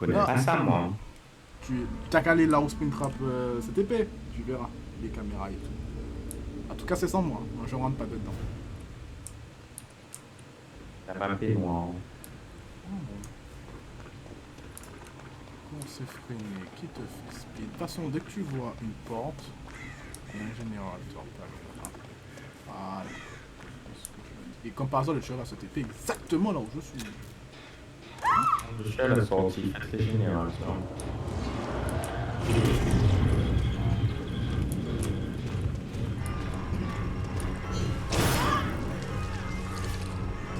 Je connais pas ça, moi. T'as qu'à aller là où Springtrap CTP, tu verras les caméras et tout. En tout cas, c'est sans moi, je rentre pas dedans. T'as pas fait, moi. Oh, bon. Comment c'est freiné? Qui te fait speed? De toute façon, dès que tu vois une porte, il y a un générateur. Voilà. Et comme par hasard, le tueur va se TP exactement là où je suis. Je suis à la sortie, c'est génial, ça.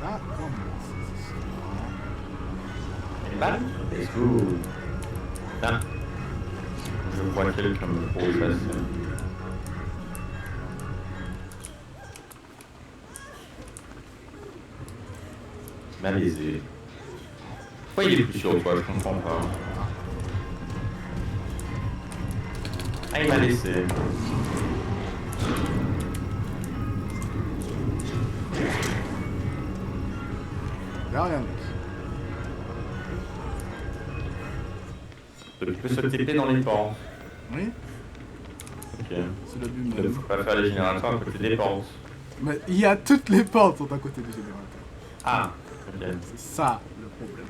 Là, comme Et là, let's go. Ah. Je vois quelqu'un me processe. Malaisé. Pourquoi il est plus sur toi? Je comprends pas. Ah, il m'a laissé. Y'a rien, mec. Tu peux se TP dans les portes. Oui, Ok. c'est le but Il ne même. faut pas faire les générateurs à côté des portes. Mais il y a toutes les portes sont à côté du générateur. Ah, ok. C'est ça le problème.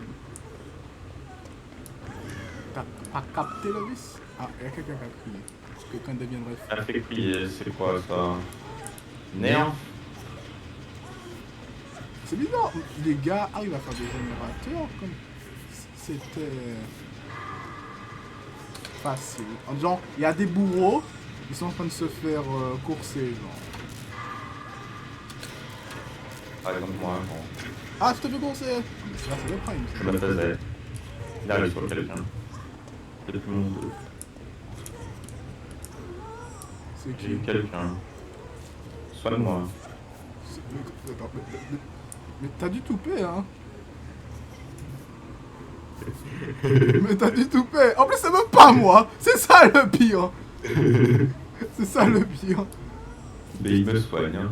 T'as pas capté le vice? Ah, il y a quelqu'un qui a crié. Quelqu'un deviendrait fou. Ça fait crier, c'est quoi ça? Néant? C'est bizarre, les gars arrivent à faire des générateurs comme si c'était facile. En disant, il y a des bourreaux, ils sont en train de se faire courser, genre. Par exemple, moi, bon, Ah, je te fais courser! Mais ça, c'est le prime. je me faisais. Il arrive sur quelqu'un. C'est tout le monde. C'est J'ai qui? eu quelqu'un. Soigne-moi. Attends, mais t'as dû touper, hein? Mais t'as dû touper! En plus, c'est même pas moi! C'est ça le pire! C'est ça le pire! Mais il me soigne, hein.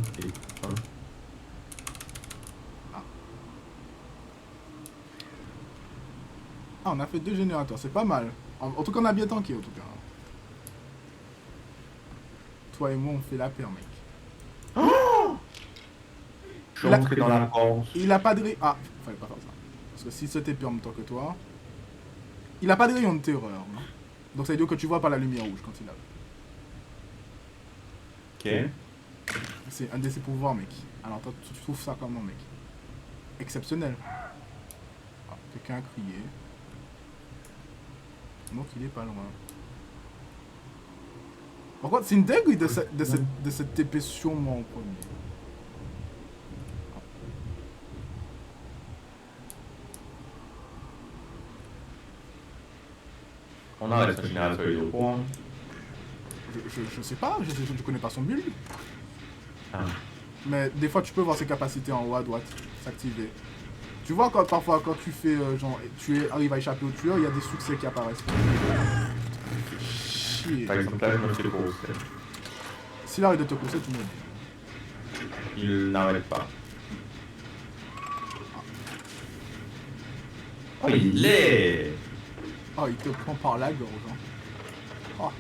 Ah, on a fait 2 générateurs, c'est pas mal. En tout cas, on a bien tanké, en tout cas. Toi et moi, on fait la paire, mec. Je suis entré dans la porte. Il a pas de Ah, fallait pas faire ça. Parce que si c'était pire en même temps que toi... Il a pas de rayon de terreur, non? Donc ça veut dire que tu vois pas la lumière rouge quand il a. Ok. C'est un de ses pouvoirs, mec. Alors toi, tu trouves ça comment, mec? Exceptionnel. Ah, quelqu'un a crié. Donc il est pas loin. Par contre, c'est une dinguerie de cette TP sur moi en premier. On arrête ce générateur, il est au courant. Je sais pas, je connais pas son build. Ah. Mais des fois, tu peux voir ses capacités en haut à droite s'activer. Tu vois, quand, parfois, quand tu fais, genre, arrives à échapper au tueur, il y a des succès qui apparaissent. Chier. Par exemple, là, je me fais courser. S'il arrête de te pousser, tu me dis. Il n'arrête pas. Oh, il est. Oh, il te prend par la gorge. Hein. Oh.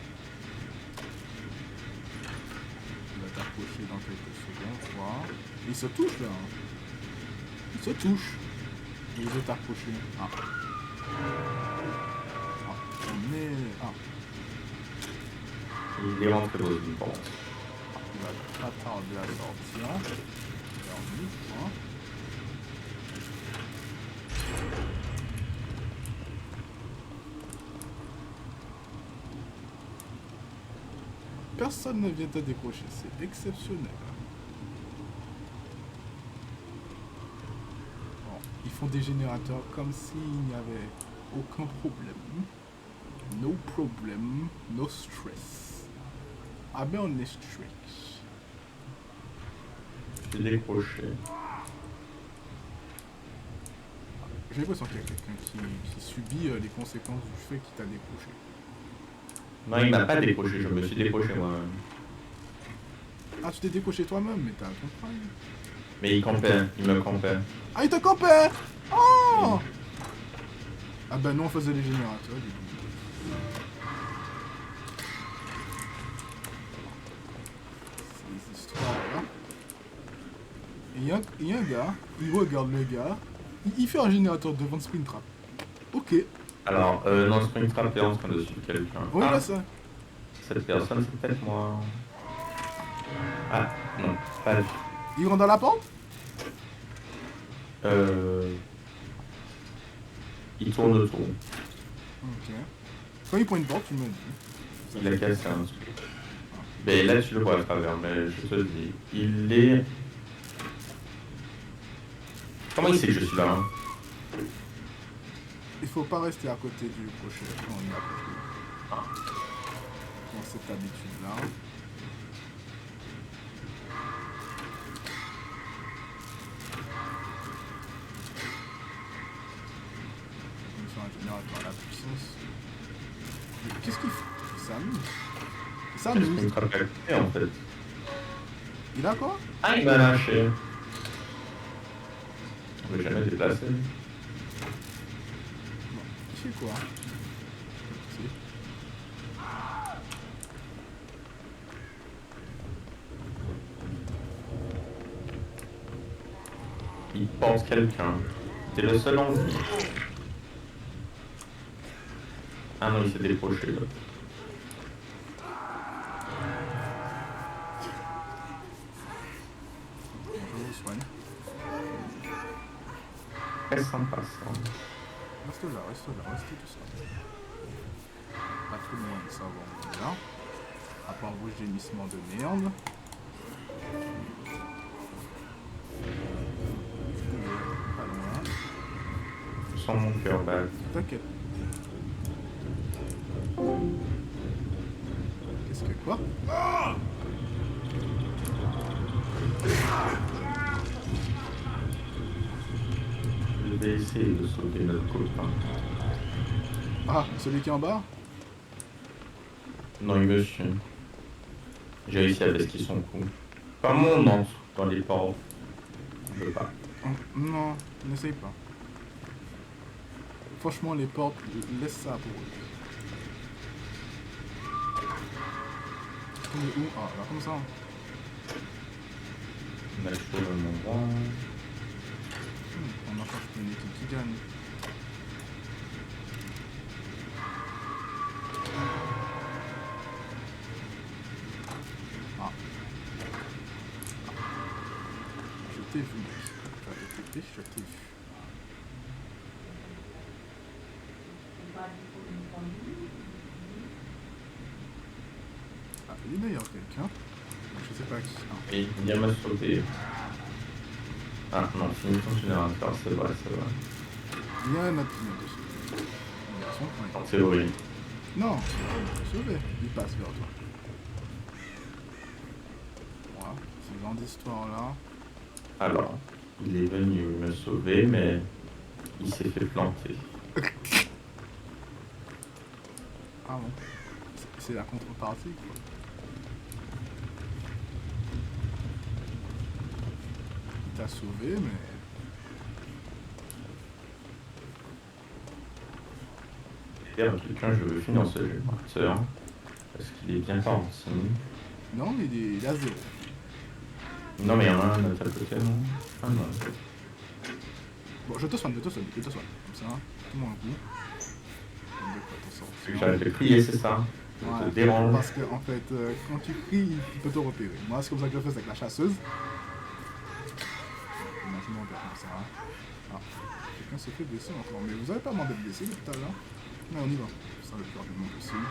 Il va t'approcher dans quelques secondes, quoi. Il se touche, là. Hein. Il se touche. Il veut t'approcher. Ah. Ah. On est... Ah. Il est rentré dans une porte. Il va pas tarder à sortir. Permis, hein. Personne ne vient te décrocher, c'est exceptionnel. Bon, ils font des générateurs comme s'il n'y avait aucun problème. No problem, no stress. Ah ben on est strict. J'ai décroché. J'ai l'impression qu'il y a quelqu'un qui subit les conséquences du fait qu'il t'a décroché. Non, il m'a pas décroché, je me suis décroché moi-même. Ah, tu t'es décroché toi-même, mais t'as ton prime. Mais il campait, il me campait. Ah, il te campait. Oh. Ah bah nous on faisait les générateurs du coup. Ces histoires-là. Et il y a un gars, il regarde le gars, il fait un générateur devant Springtrap. Ok. Alors, non, Springtrap est en train de suivre quelqu'un. Oui, Ah, là ça. cette personne, c'est peut-être moi. Ah, non, pas lui. Il rentre dans la porte. Il tourne autour. Ok. Quand il prend une porte, tu me dis. Il a cassé un truc. Mais là, tu le vois à travers, mais je te le dis. Il est... Comment il sait que je suis là, hein? Il faut pas rester à côté du crochet quand on est à côté. Dans cette habitude-là. On fait un générateur à la puissance. Mais qu'est-ce qu'il fait? Il s'amuse. Il s'amuse. Springtrap a coupé, en fait. Il a quoi? Ah, il m'a lâché. On ne jamais déplacé. Il fait quoi? Si. Il porte quelqu'un. T'es le seul en vie. Ah non, il s'est décroché, là. Je vous soigne. Très sympa, ça. Reste là, reste tout ça. Pas trop loin de ça, bon, là. À part vos gémissements de merde. Pas loin. Je sens mon cœur battre. T'inquiète. Qu'est-ce que quoi? Je vais essayer de sauver notre copain. Ah, celui qui est en bas? Non, il me suit. J'ai réussi à baisser son cou. Comment on entre dans les portes? Je veux pas. Non, n'essaye pas. Franchement, les portes, laisse ça pour eux. On est où? Ah, là, comme ça. On a le choix au même endroit. On a cherché une équipe qui gagne. Ah. Je t'ai vu, mec. Tu as été je t'ai vu. Ah, il y a d'ailleurs quelqu'un. Je sais pas qui. Ah. Et il vient me sauter. Ah non, finis ton générateur, c'est vrai, c'est vrai. Il y a un autre qui vient dessus. Garçon, En théorie. non, sauvé. Il passe vers toi. Voilà, ce genre d'histoire-là. Alors, il est venu me sauver, mais il s'est fait planter. Ah bon. C'est la contrepartie, quoi. Il t'a sauvé, mais... D'ailleurs, quelqu'un, je veux finir ce générateur, parce qu'il est bien parti. Non, il est à zéro. Non, mais il y en a un autre à côté, non? Ah non. Bon, je te soigne. Comme ça, tout mon coup. C'est que j'arrête de crier, c'est ça? Je te dérange. Parce que, en fait, quand tu cries, il peut te repérer. Moi, c'est comme ça que je fais avec la chasseuse. Moi, je m'en vais comme ça. Ah, quelqu'un s'est fait blesser encore. Mais vous avez pas demandé de blesser depuis tout à l'heure? Mais on y va. Ça le plus rapidement possible.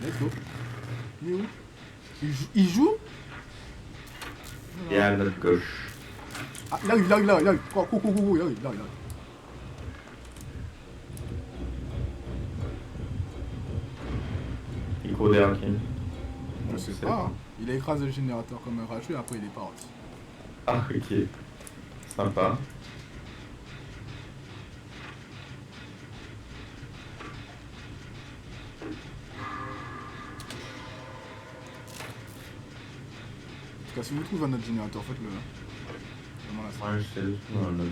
Let's go. Il est où? Il joue? Et à notre gauche. Ah, il arrive. Coucou, il arrive. Il court derrière qui? Je sais pas. Hein. Il a écrasé le générateur comme un rageux et après il est parti. Ah, ok. Sympa. En tout cas, si vous trouvez un autre générateur, faites-le. Vraiment là. Ouais, je sais. Non, non.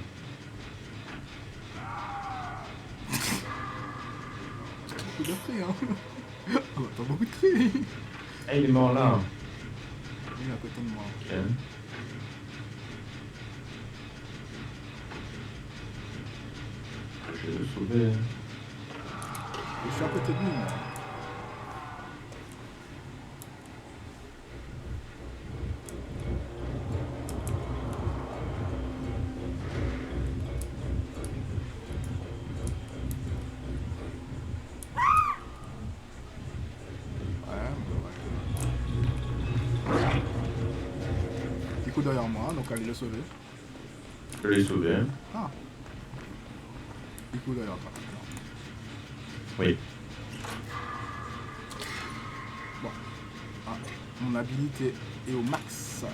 beaucoup de tri, hein. On entend beaucoup de tri. Ah, il est mort là. Il est à côté de moi. Ok. Je vais le sauver. Je suis à côté de lui, moi. Petit coup derrière moi, donc allez le sauver. Je l'ai sauvé. Ah. Petit coup derrière toi. Oui. Bon. Ah. Mon habilité est au max.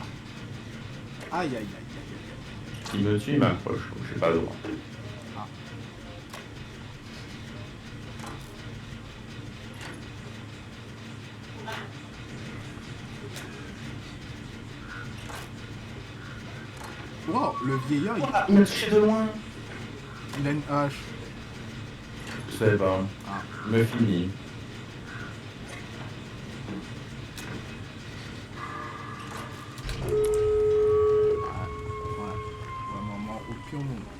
Aïe aïe aïe aïe aïe. S'il me tue, il m'approche. J'ai pas le droit. Ah. Wow, le vieillard, Il m'a touché de loin. il a une hache. Je sais pas. Ah. Il me finit. Ouais. Vraiment au pire moment.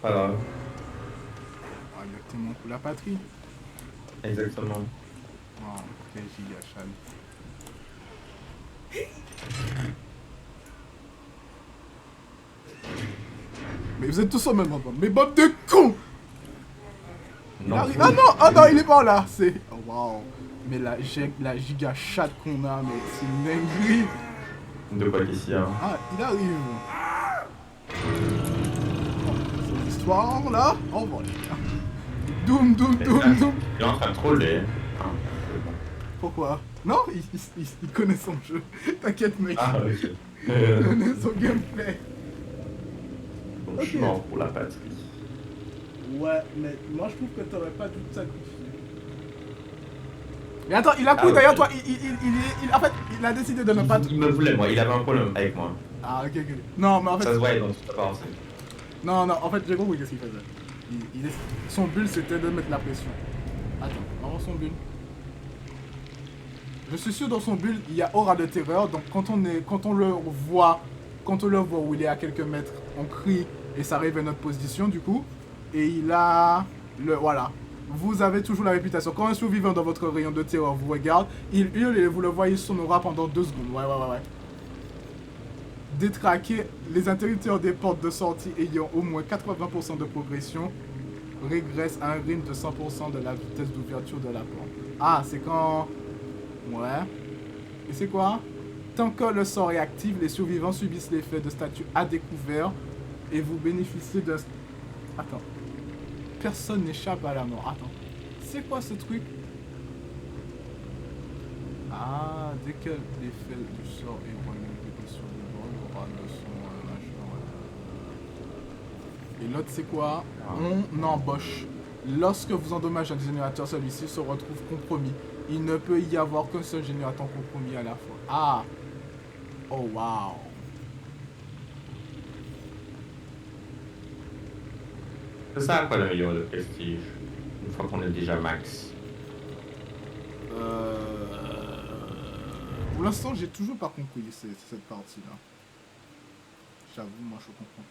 Pas grave. Ah, exactement pour la patrie. Exactement. Oh, quel giga chal. Mais vous êtes tous au même endroit. Mais bande de cons! Il Non. arrive- Ah non! Ah non, il est pas là! C'est. Oh, waouh! Mais la giga chatte qu'on a, mais c'est une dinguerie! De quoi qu'ici, hein. Ah, il arrive! Cette histoire là, au revoir les gars. Doum, doum, doum, doum! Il est en train de troller. Ah, Pourquoi? Non, il connaît son jeu. T'inquiète, mec. ah ok. Il connaît son gameplay. Donc, je suis mort pour la patrie. Ouais, mais moi je trouve que t'aurais pas dû te sacrifier. Mais attends, il a Ah, couru derrière ok. toi, en fait, il a décidé de ne pas... Il me voulait, moi. Il avait un problème avec moi. Ah, ok, ok. Non, mais en fait... Ça se voyait dans toute la pensée. Non, non, en fait, j'ai compris qu'est-ce qu'il faisait. Son but, c'était de mettre la pression. Attends, on va voir son but. Je suis sûr, dans son build, il y a aura de terreur, donc quand on le voit où il est à quelques mètres, on crie et ça révèle notre position du coup. Et il a voilà. Vous avez toujours la réputation. Quand un survivant dans votre rayon de terreur vous regarde, il hurle et vous le voyez sur nos rats pendant 2 secondes. Ouais. Détraquer les interrupteurs des portes de sortie ayant au moins 80% de progression régresse à un rythme de 100% de la vitesse d'ouverture de la porte. Ah, c'est quand... Ouais. Et c'est quoi? Tant que le sort est actif, les survivants subissent l'effet de statut à découvert et vous bénéficiez de... Attends. Personne n'échappe à la mort. Attends. C'est quoi ce truc? Ah, dès que l'effet du sort est relevé des survivants, il y aura le son machin. Et l'autre c'est quoi? On embauche. Lorsque vous endommagez un générateur, celui-ci se retrouve compromis. Il ne peut y avoir qu'un seul générateur compromis à la fois. Ah! Oh wow! C'est ça quoi le meilleur de prestige. Une fois qu'on est déjà max. Pour l'instant, j'ai toujours pas compris cette partie-là. J'avoue, moi je comprends.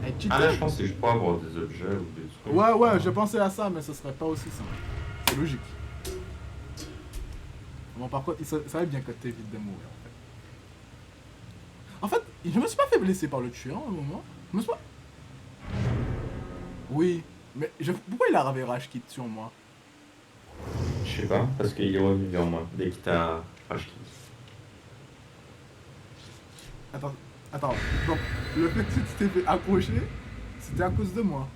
Mais, Ah là je pense que c'est juste pour avoir des objets ou des trucs. Ouais, je pensais à ça, mais ce serait pas aussi simple. C'est logique. Bon, par contre, ça va bien que t'évites de mourir, en fait. En fait, je me suis pas fait blesser par le tueur à un moment. Je me suis pas... Oui, mais pourquoi il a ravé rage quitte sur moi? Je sais pas, parce qu'il est revenu vers moi dès qu'il t'a racheté. Attends, donc le fait que tu t'es fait accrocher, c'était à cause de moi.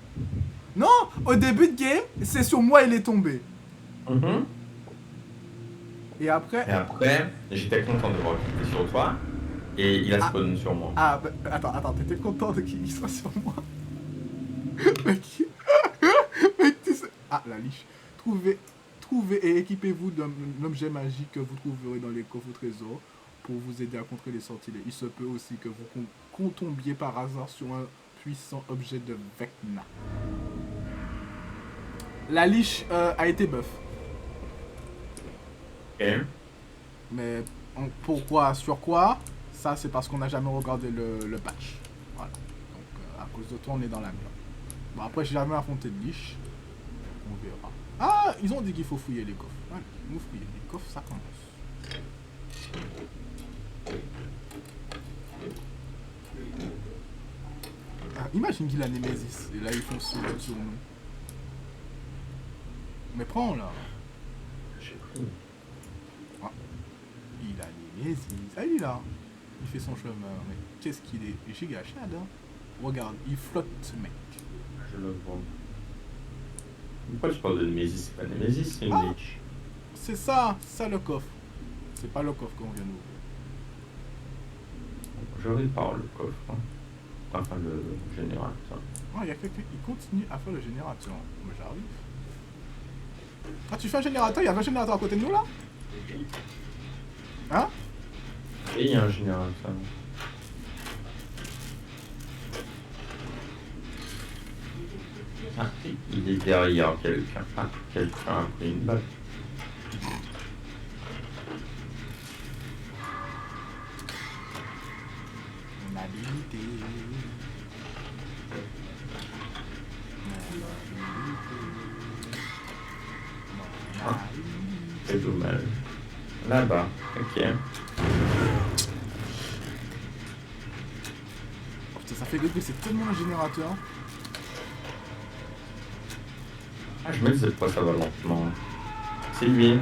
Non, au début de game, c'est sur moi il est tombé. Et après... Et après, j'étais content de voir qu'il était sur toi, et il a spawn sur moi. Ah, bah, attends, t'étais content de qu'il soit sur moi? Mec, tu sais... Ah, la liche. Trouvez et équipez-vous d'un objet magique que vous trouverez dans les coffres au trésor pour vous aider à contrer les sortilèges. Il se peut aussi que vous tombiez par hasard sur un puissant objet de Vecna. La liche a été buff. Ok. Mais pourquoi, sur quoi? Ça, c'est parce qu'on n'a jamais regardé le patch. Voilà. Donc, à cause de toi, on est dans la merde. Bon, après, j'ai jamais affronté de liche. On verra. Ah, ils ont dit qu'il faut fouiller les coffres. Allez, nous fouiller les coffres, ça commence. Ah, imagine qu'il a Nemesis. Et là, ils font sur nous. Mais prends, là. J'ai pris. Ah, il a Nemesis. Ah, il est là. Il fait son chemin. Mais qu'est-ce qu'il est giga chad, hein. Regarde, il flotte, mec. Je le vois. Pourquoi tu parles de Nemesis? C'est pas Nemesis, c'est une liche. C'est ça le coffre. C'est pas le coffre qu'on vient d'ouvrir. Je répare le coffre. Hein. Enfin, le générateur. Oh, il y a quelqu'un qui continue à faire le générateur. Mais j'arrive. Ah, tu fais un générateur? Il y avait un générateur à côté de nous, là? Hein? Et il y a un générateur. Ah, il est derrière quelqu'un. Ah, quelqu'un a pris une balle. Mon habilité. C'est dommage. Là-bas, ok. Oh, putain, ça fait que c'est tellement un générateur. Ah, je me disais pourquoi ça va lentement. C'est lui. Ouais,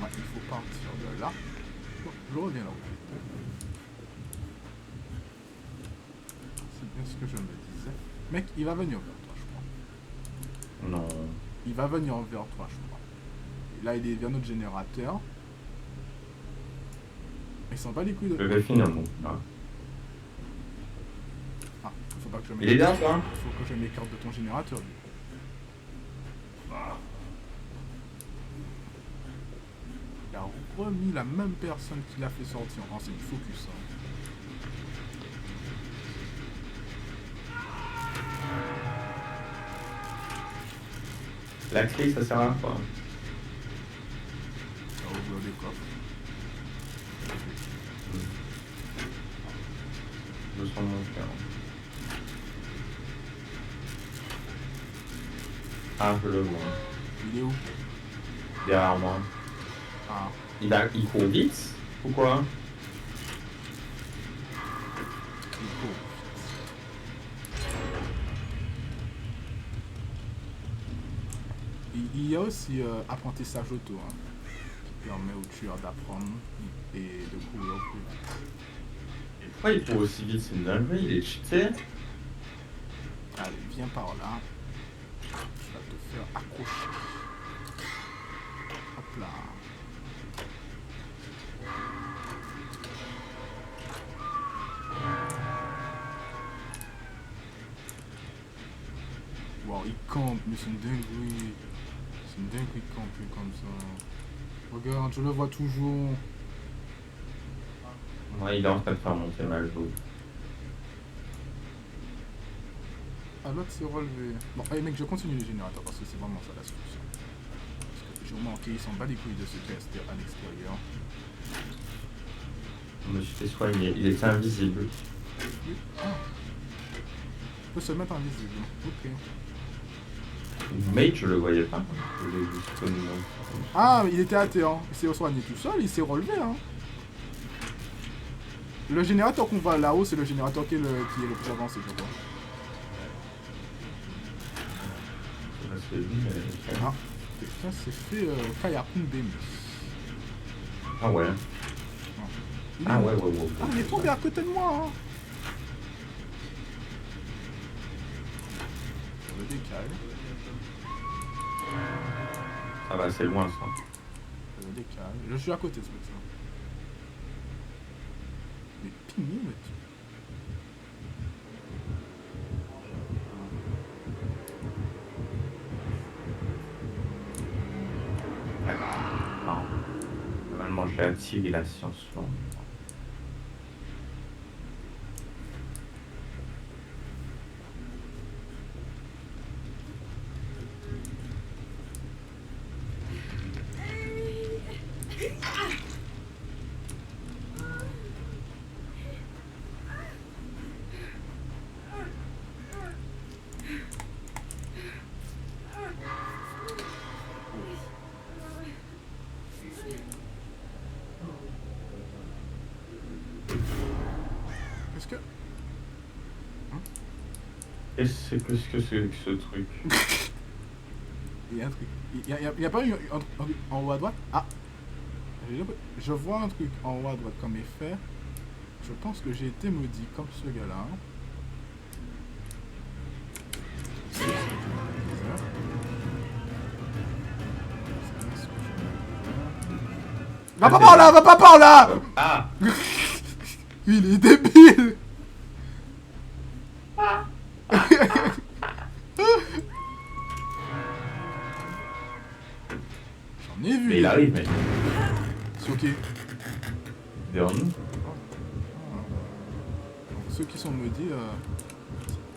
il faut partir de là. Bon, je reviens là. C'est bien ce que je me disais. Mec, il va venir vers toi, je crois. Non. Il va venir vers toi, je crois. Et là, il est vers notre générateur. Il s'en bat les couilles de... Je vais finir mon là. Ah, faut pas que je Il est derrière toi. Il faut que je m'écarte de ton générateur, lui. Il a remis la même personne qui l'a fait sortir. Oh, c'est du focus, hein. La clé, ça sert à quoi? Ça ouvre des coffres. Je sens mon cœur. Ah, je le vois. Il est où? Derrière moi. Ah. Il court vite? Pourquoi? Il court. Il y a aussi apprentissage auto, hein, qui permet aux tueurs d'apprendre et de courir plus vite. Et pourquoi il court aussi vite? C'est une dinguerie, il est cheaté. Allez, viens par là. Je vais te faire accrocher. Hop là. Wow, il campe, mais c'est une dinguerie. C'est une dinguerie de camper comme ça. Regarde, je le vois toujours. Ouais, il est en train de faire monter ma joue. Ah, l'autre s'est relevé. Bon, allez mec, je continue les générateurs parce que c'est vraiment ça la solution. Parce que j'ai remarqué, ils s'en bat les couilles de ce test à l'extérieur. Je me suis fait soigner, il était invisible. Oui. Ah. Il peut se mettre invisible. Ok. Mate, je le voyais pas. Je l'ai juste connu. Ah, il était athée, hein. Il s'est soigné tout seul, il s'est relevé, hein. Le générateur qu'on voit là-haut, c'est le générateur qui est le plus avancé, je crois. C'est lui, mais... Ah, quelqu'un s'est fait Kayapun Bemi. Ah ouais. Ah ouais, ouais, ouais. Ah, il est tombé à côté de moi, hein. Je le décale. Ça va, c'est loin ça. Je le décale. Je suis à côté de ce truc. Mais pigné, mais tu... Non. Normalement, j'ai activé la science longue. Qu'est-ce que c'est que ce truc? Il y a un truc. Il y a pas eu un truc en haut à droite? Ah! Je vois un truc en haut à droite comme effet. Je pense que j'ai été maudit comme ce gars-là. Va pas par là! Va pas par là! Ah! Il est débile! J'en ai vu! Mais il arrive, mec. Sur qui? Derrière nous. Ceux qui sont maudits,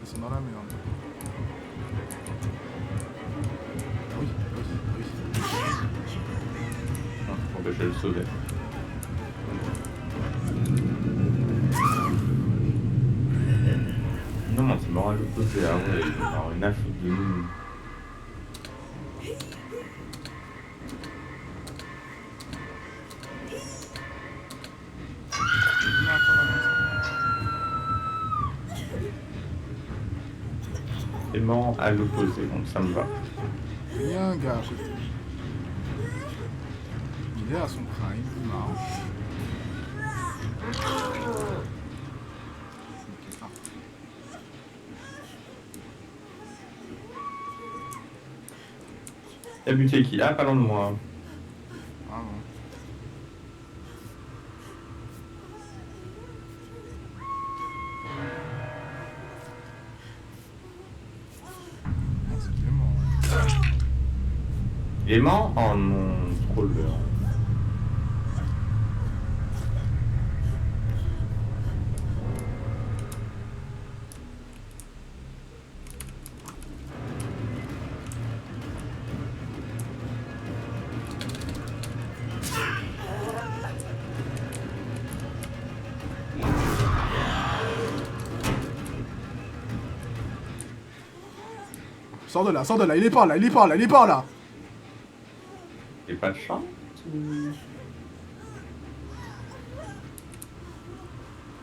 ils sont dans la merde. Oui, oui, oui. Ah, bon, bah, je vais le sauver. Non, c'est mort à l'opposé. Ah ouais, il va avoir une affiche de nous. Aimant à l'opposé, donc ça me va. Il y a un gars à côté. Il est à son prime, il marche. T'as buté qui? Ah, pas loin de moi. Ah bon. Ah, c'est vraiment... Aimant? Oh non, trop l'heure. Sors de là, il est par là, il est par là, il est par là! Et pas de chance?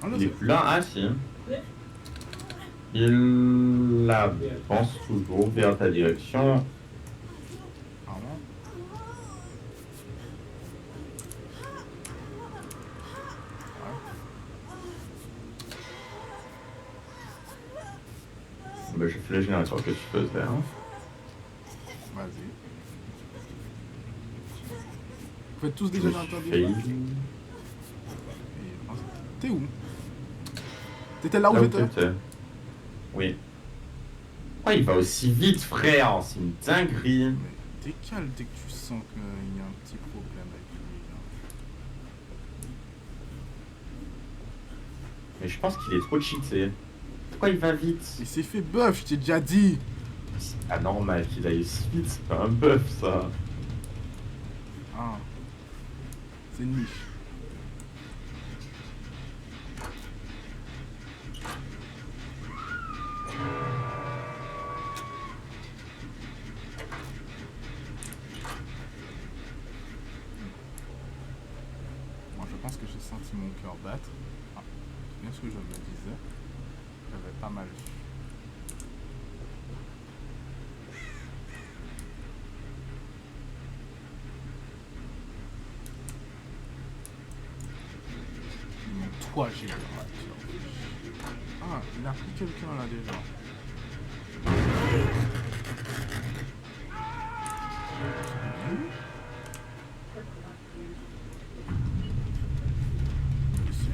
Ah, là, Il est plus là, ah si. Il avance toujours vers ta direction. Ah bon? Bah, j'ai fait la génération que tu faisais. Hein. Vas-y. Vous faites tous des Je me générateurs suis déjà? fait- T'es où? T'étais là où Là où j'étais? t'étais. Oui. Pourquoi il va aussi vite, frère? C'est une dinguerie. Mais décale dès que tu sens qu'il y a un petit problème avec lui. Là. Mais je pense qu'il est trop cheaté. Pourquoi il va vite? Il s'est fait buff, je t'ai déjà dit. C'est anormal qu'il aille si vite, c'est pas un buff ça. Ah. C'est une niche. Moi je pense que j'ai senti mon cœur battre. Ah, c'est bien ce que je me disais. J'avais pas mal. Mon toit générateur. Ah, il a pris quelqu'un là déjà.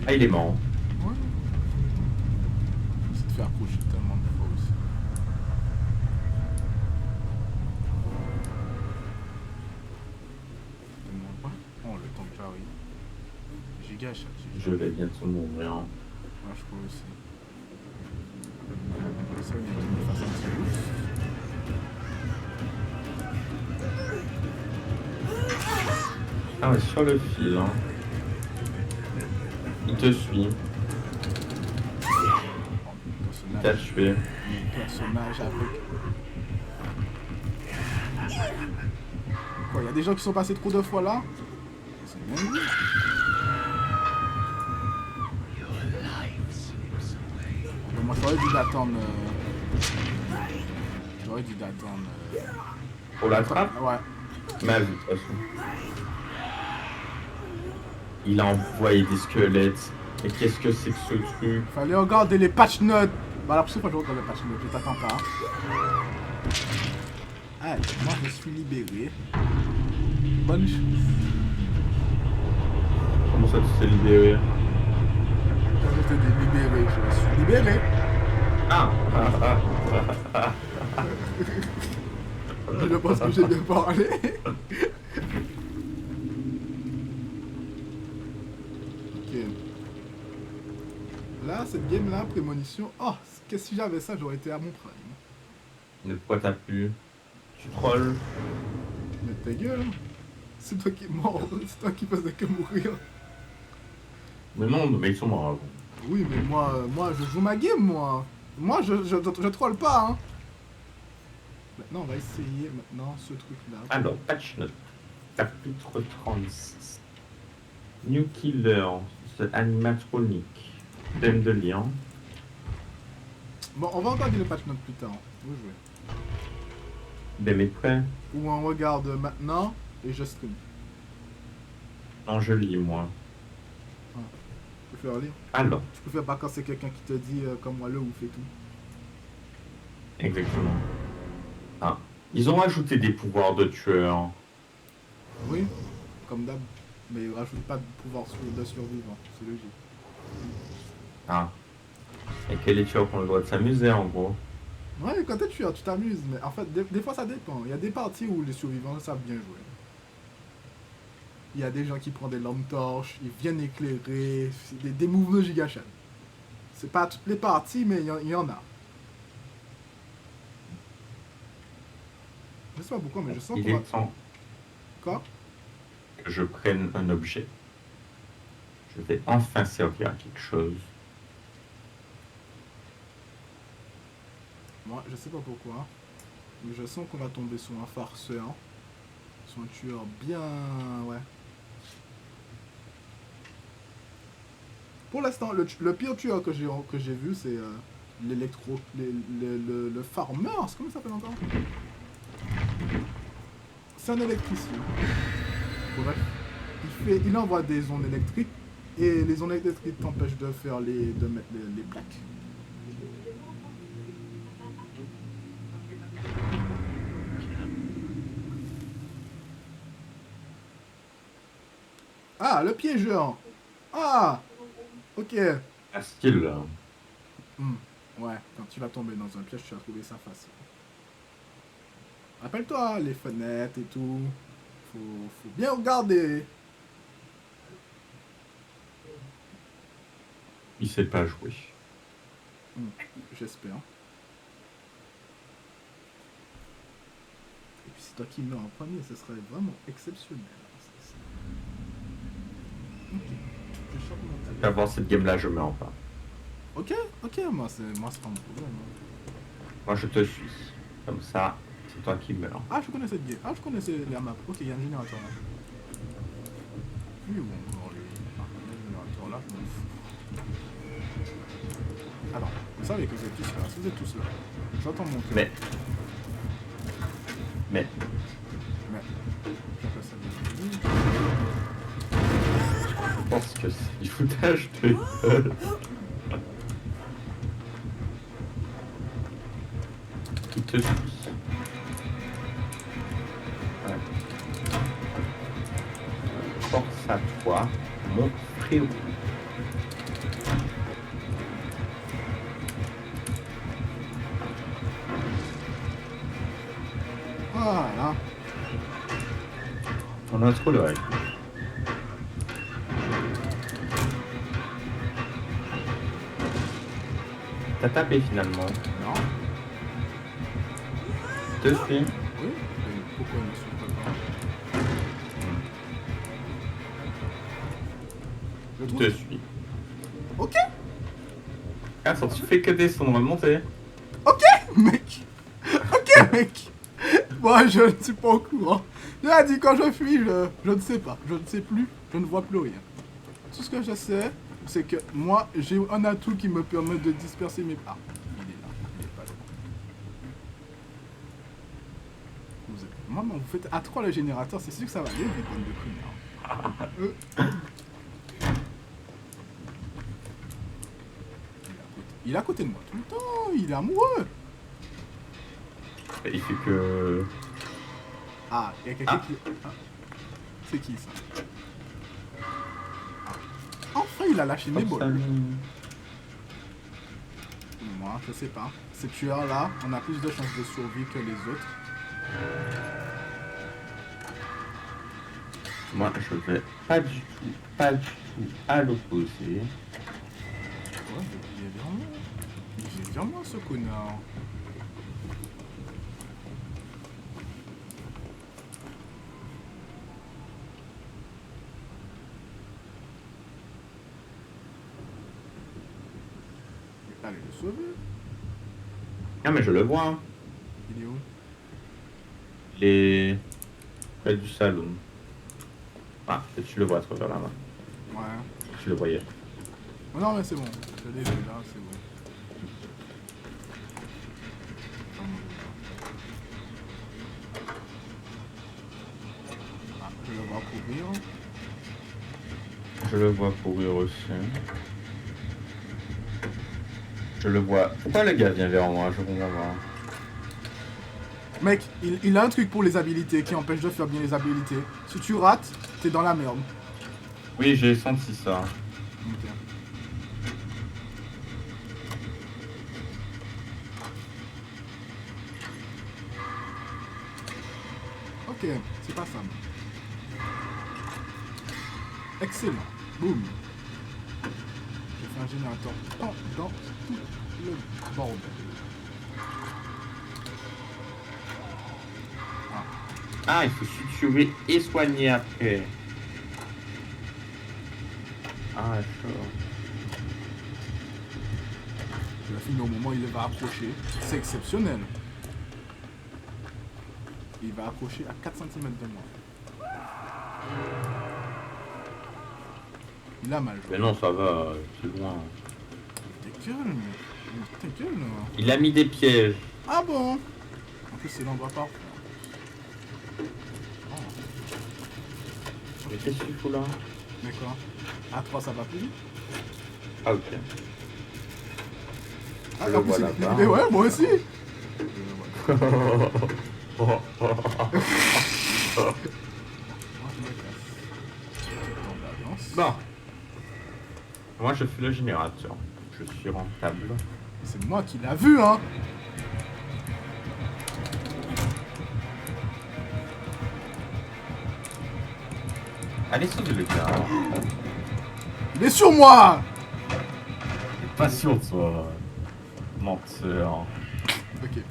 Ah, il est mort. Ouais. C'est de faire accrocher tellement de fois aussi. Je te demande pas. Oh, le temps que j'arrive. Giga chat. Je vais bientôt mourir. Moi, je crois aussi. Ça, il y a qui me fasse un petit boost. Ah ouais, sur le fil. Hein. Il te suit. Il t'a tué. Mon personnage avec. Quoi, il y a des gens qui sont passés trop de fois là? C'est bien dit. Bon, moi, j'aurais dû l'attendre. J'aurais dû d'attendre. Pour la trappe? Ouais. Ma vie, de toute façon. Il a envoyé des squelettes. Et qu'est-ce que c'est que ce truc? Fallait regarder les patch notes. Bah la prochaine fois je regarde les patch notes, je t'attends pas. Allez, moi je suis libéré. Bonne chose. Comment ça tu t'es libéré? Quand je t'ai dit libéré, je suis libéré. Ah. Je pense que j'ai bien parlé. Ok. Là, cette game-là, prémonition. Oh, qu'est-ce que si j'avais ça, j'aurais été à mon prime. Mais pourquoi t'as pu? Tu trolls? Mais ta gueule. C'est toi qui es mort. C'est toi qui faisais que mourir. Mais non, mais ils sont morts avant. Oui, mais moi, je joue ma game, moi. Moi, je troll pas, hein. Maintenant, on va essayer maintenant ce truc-là. Alors, patch note. Chapitre 36. New Killer, the animatronic. Thème de lien. Bon, on va regarder le patch note plus tard. Vous jouez. Des mes prêts? Ou on regarde maintenant et je stream. Non, je lis, moi. Tu peux faire lire. Alors, Tu peux faire pas quand c'est quelqu'un qui te dit comme moi le ouf et tout. exactement. Ah. Ils ont rajouté des pouvoirs de tueur. Oui, comme d'hab. Mais ils rajoutent pas de pouvoir de survivant. C'est logique. Ah. Et que les tueurs ont le droit de s'amuser, en gros. Ouais, quand t'es tueur, tu t'amuses. Mais en fait, des fois ça dépend. Il y a des parties où les survivants savent bien jouer. Il y a des gens qui prennent des lampes torches, ils viennent éclairer, des moves de gigachan. C'est pas toutes les parties, mais il y en a. Je sais pas pourquoi, mais je sens Il qu'on va... est temps Quoi? que je prenne un objet. Je vais enfin servir à quelque chose. Moi, je sais pas pourquoi, mais je sens qu'on va tomber sur un farceur. Sur un tueur bien... ouais. Pour l'instant, le pire tueur que j'ai vu, c'est l'électro... le farmer, comment ça s'appelle encore? C'est un électricien. Bref. Il envoie des ondes électriques, et les ondes électriques t'empêchent de faire de mettre les plaques. Ah, le piégeur. Ah, ok. Un style, là. Ouais, quand tu vas tomber dans un piège, tu vas trouver ça facile. Rappelle-toi, les fenêtres et tout. Faut bien regarder. Il sait pas jouer. J'espère. Et puis c'est toi qui meurs en premier, ce serait vraiment exceptionnel. Ok. Je chope mon tableau. Avant cette game-là, je meurs pas. Ok, moi c'est pas mon problème. Moi, je te suis. Comme ça, c'est toi qui meurs. Ah, je connais cette game. Ah, je connaissais la map. Ok, il y a un générateur là. Oui, bon, alors, il y a un générateur là, je m'en fous. Alors, vous savez que vous êtes tous là. Si vous êtes tous là, j'entends monter. Mais. J'appelle ça bien. Je pense que c'est du foutage de gueule. Qui te suit. Ouais. Force à toi, mon frérot. Voilà. On a trop de règles. T'as tapé finalement. Non. Je te suis. Oui. Et pourquoi il ne suit pas? Je Je trouve. te suis. Ok. Ah, ça tu fais que descendre, on va monter. Ok, mec. Ok, mec. Moi, je ne suis pas au courant. Il a dit quand je fuis, je ne sais pas. Je ne sais plus. Je ne vois plus rien. Tout ce que je sais, c'est que moi, j'ai un atout qui me permet de disperser mes... Ah, il est là. Il est pas là. Maman, vous faites à 3 le générateur, c'est sûr que ça va aller, vite, bande de connards. Il est à côté de moi tout le temps, il est amoureux. Il fait que... Ah, il y a quelqu'un qui... Ah. C'est qui ça? Ah. Enfin, il a lâché mes balles. Moi, je sais pas. Ces tueurs-là, on a plus de chances de survie que les autres. Moi, je vais pas du tout à l'opposé. Ouais, il est vraiment... Il est vraiment ce connard. Allez, le sauver. Ah, mais je le vois. Hein. Il est où? Il est près du salon. Ah, peut-être tu le vois à travers la main. Ouais. Tu le voyais. Oh non, mais c'est bon. Je l'ai vu là, c'est bon. Ah, je le vois courir. Je le vois courir aussi. Je le vois. Pourquoi le gars vient vers moi? Je comprends pas. Mec, il a un truc pour les habilités qui empêche de faire bien les habilités. Si tu rates, t'es dans la merde. Oui, j'ai senti ça. Ok. Ok, c'est pas ça. Excellent. Boum. J'ai fait un générateur dans tout le bordel. Ah, il faut suturer et soigner après. Ah, chaud. Je l'ai fini au moment où il va approcher. C'est exceptionnel. Il va approcher à 4 cm de moi. Il a mal joué. Mais non, ça va, c'est loin. Ta gueule, mais... Ta gueule. Il a mis des pièges. Ah bon? En plus, c'est l'endroit parfait. Mais qu'est-ce qu'il faut là? Mais quoi? A3, ça va plus vite? Ah, ok. Ah, Je le en plus, vois il- là-bas. Mais ouais, moi aussi! Bon. Moi, je fais le générateur. Je suis rentable. C'est moi qui l'a vu, hein! Allez, sauve le gars. Il est sur moi! Pas sûr de toi. Menteur. Ok.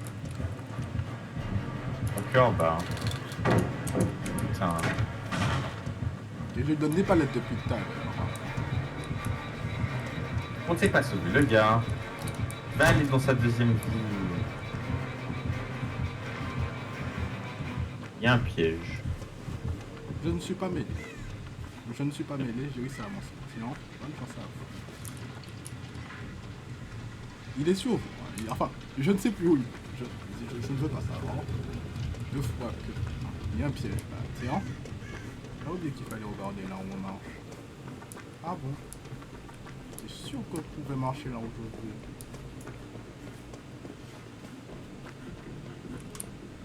Ton cœur bat. Putain. Et je lui donne des palettes depuis tout à l'heure. On ne sait pas sauver le gars. Va aller dans sa deuxième vie. Il y a un piège. Je ne suis pas mêlé. Je ne suis pas mêlé, j'ai réussi à avancer. Sinon, bonne chance à vous. Il est sur vous. Enfin, je ne sais plus où il est. Je ne veux pas savoir. 2 fois que... Il y a un piège là. Tiens. J'ai oublié qu'il fallait regarder là où on marche. Ah bon? J'étais sûr qu'on pouvait marcher là où je voulais.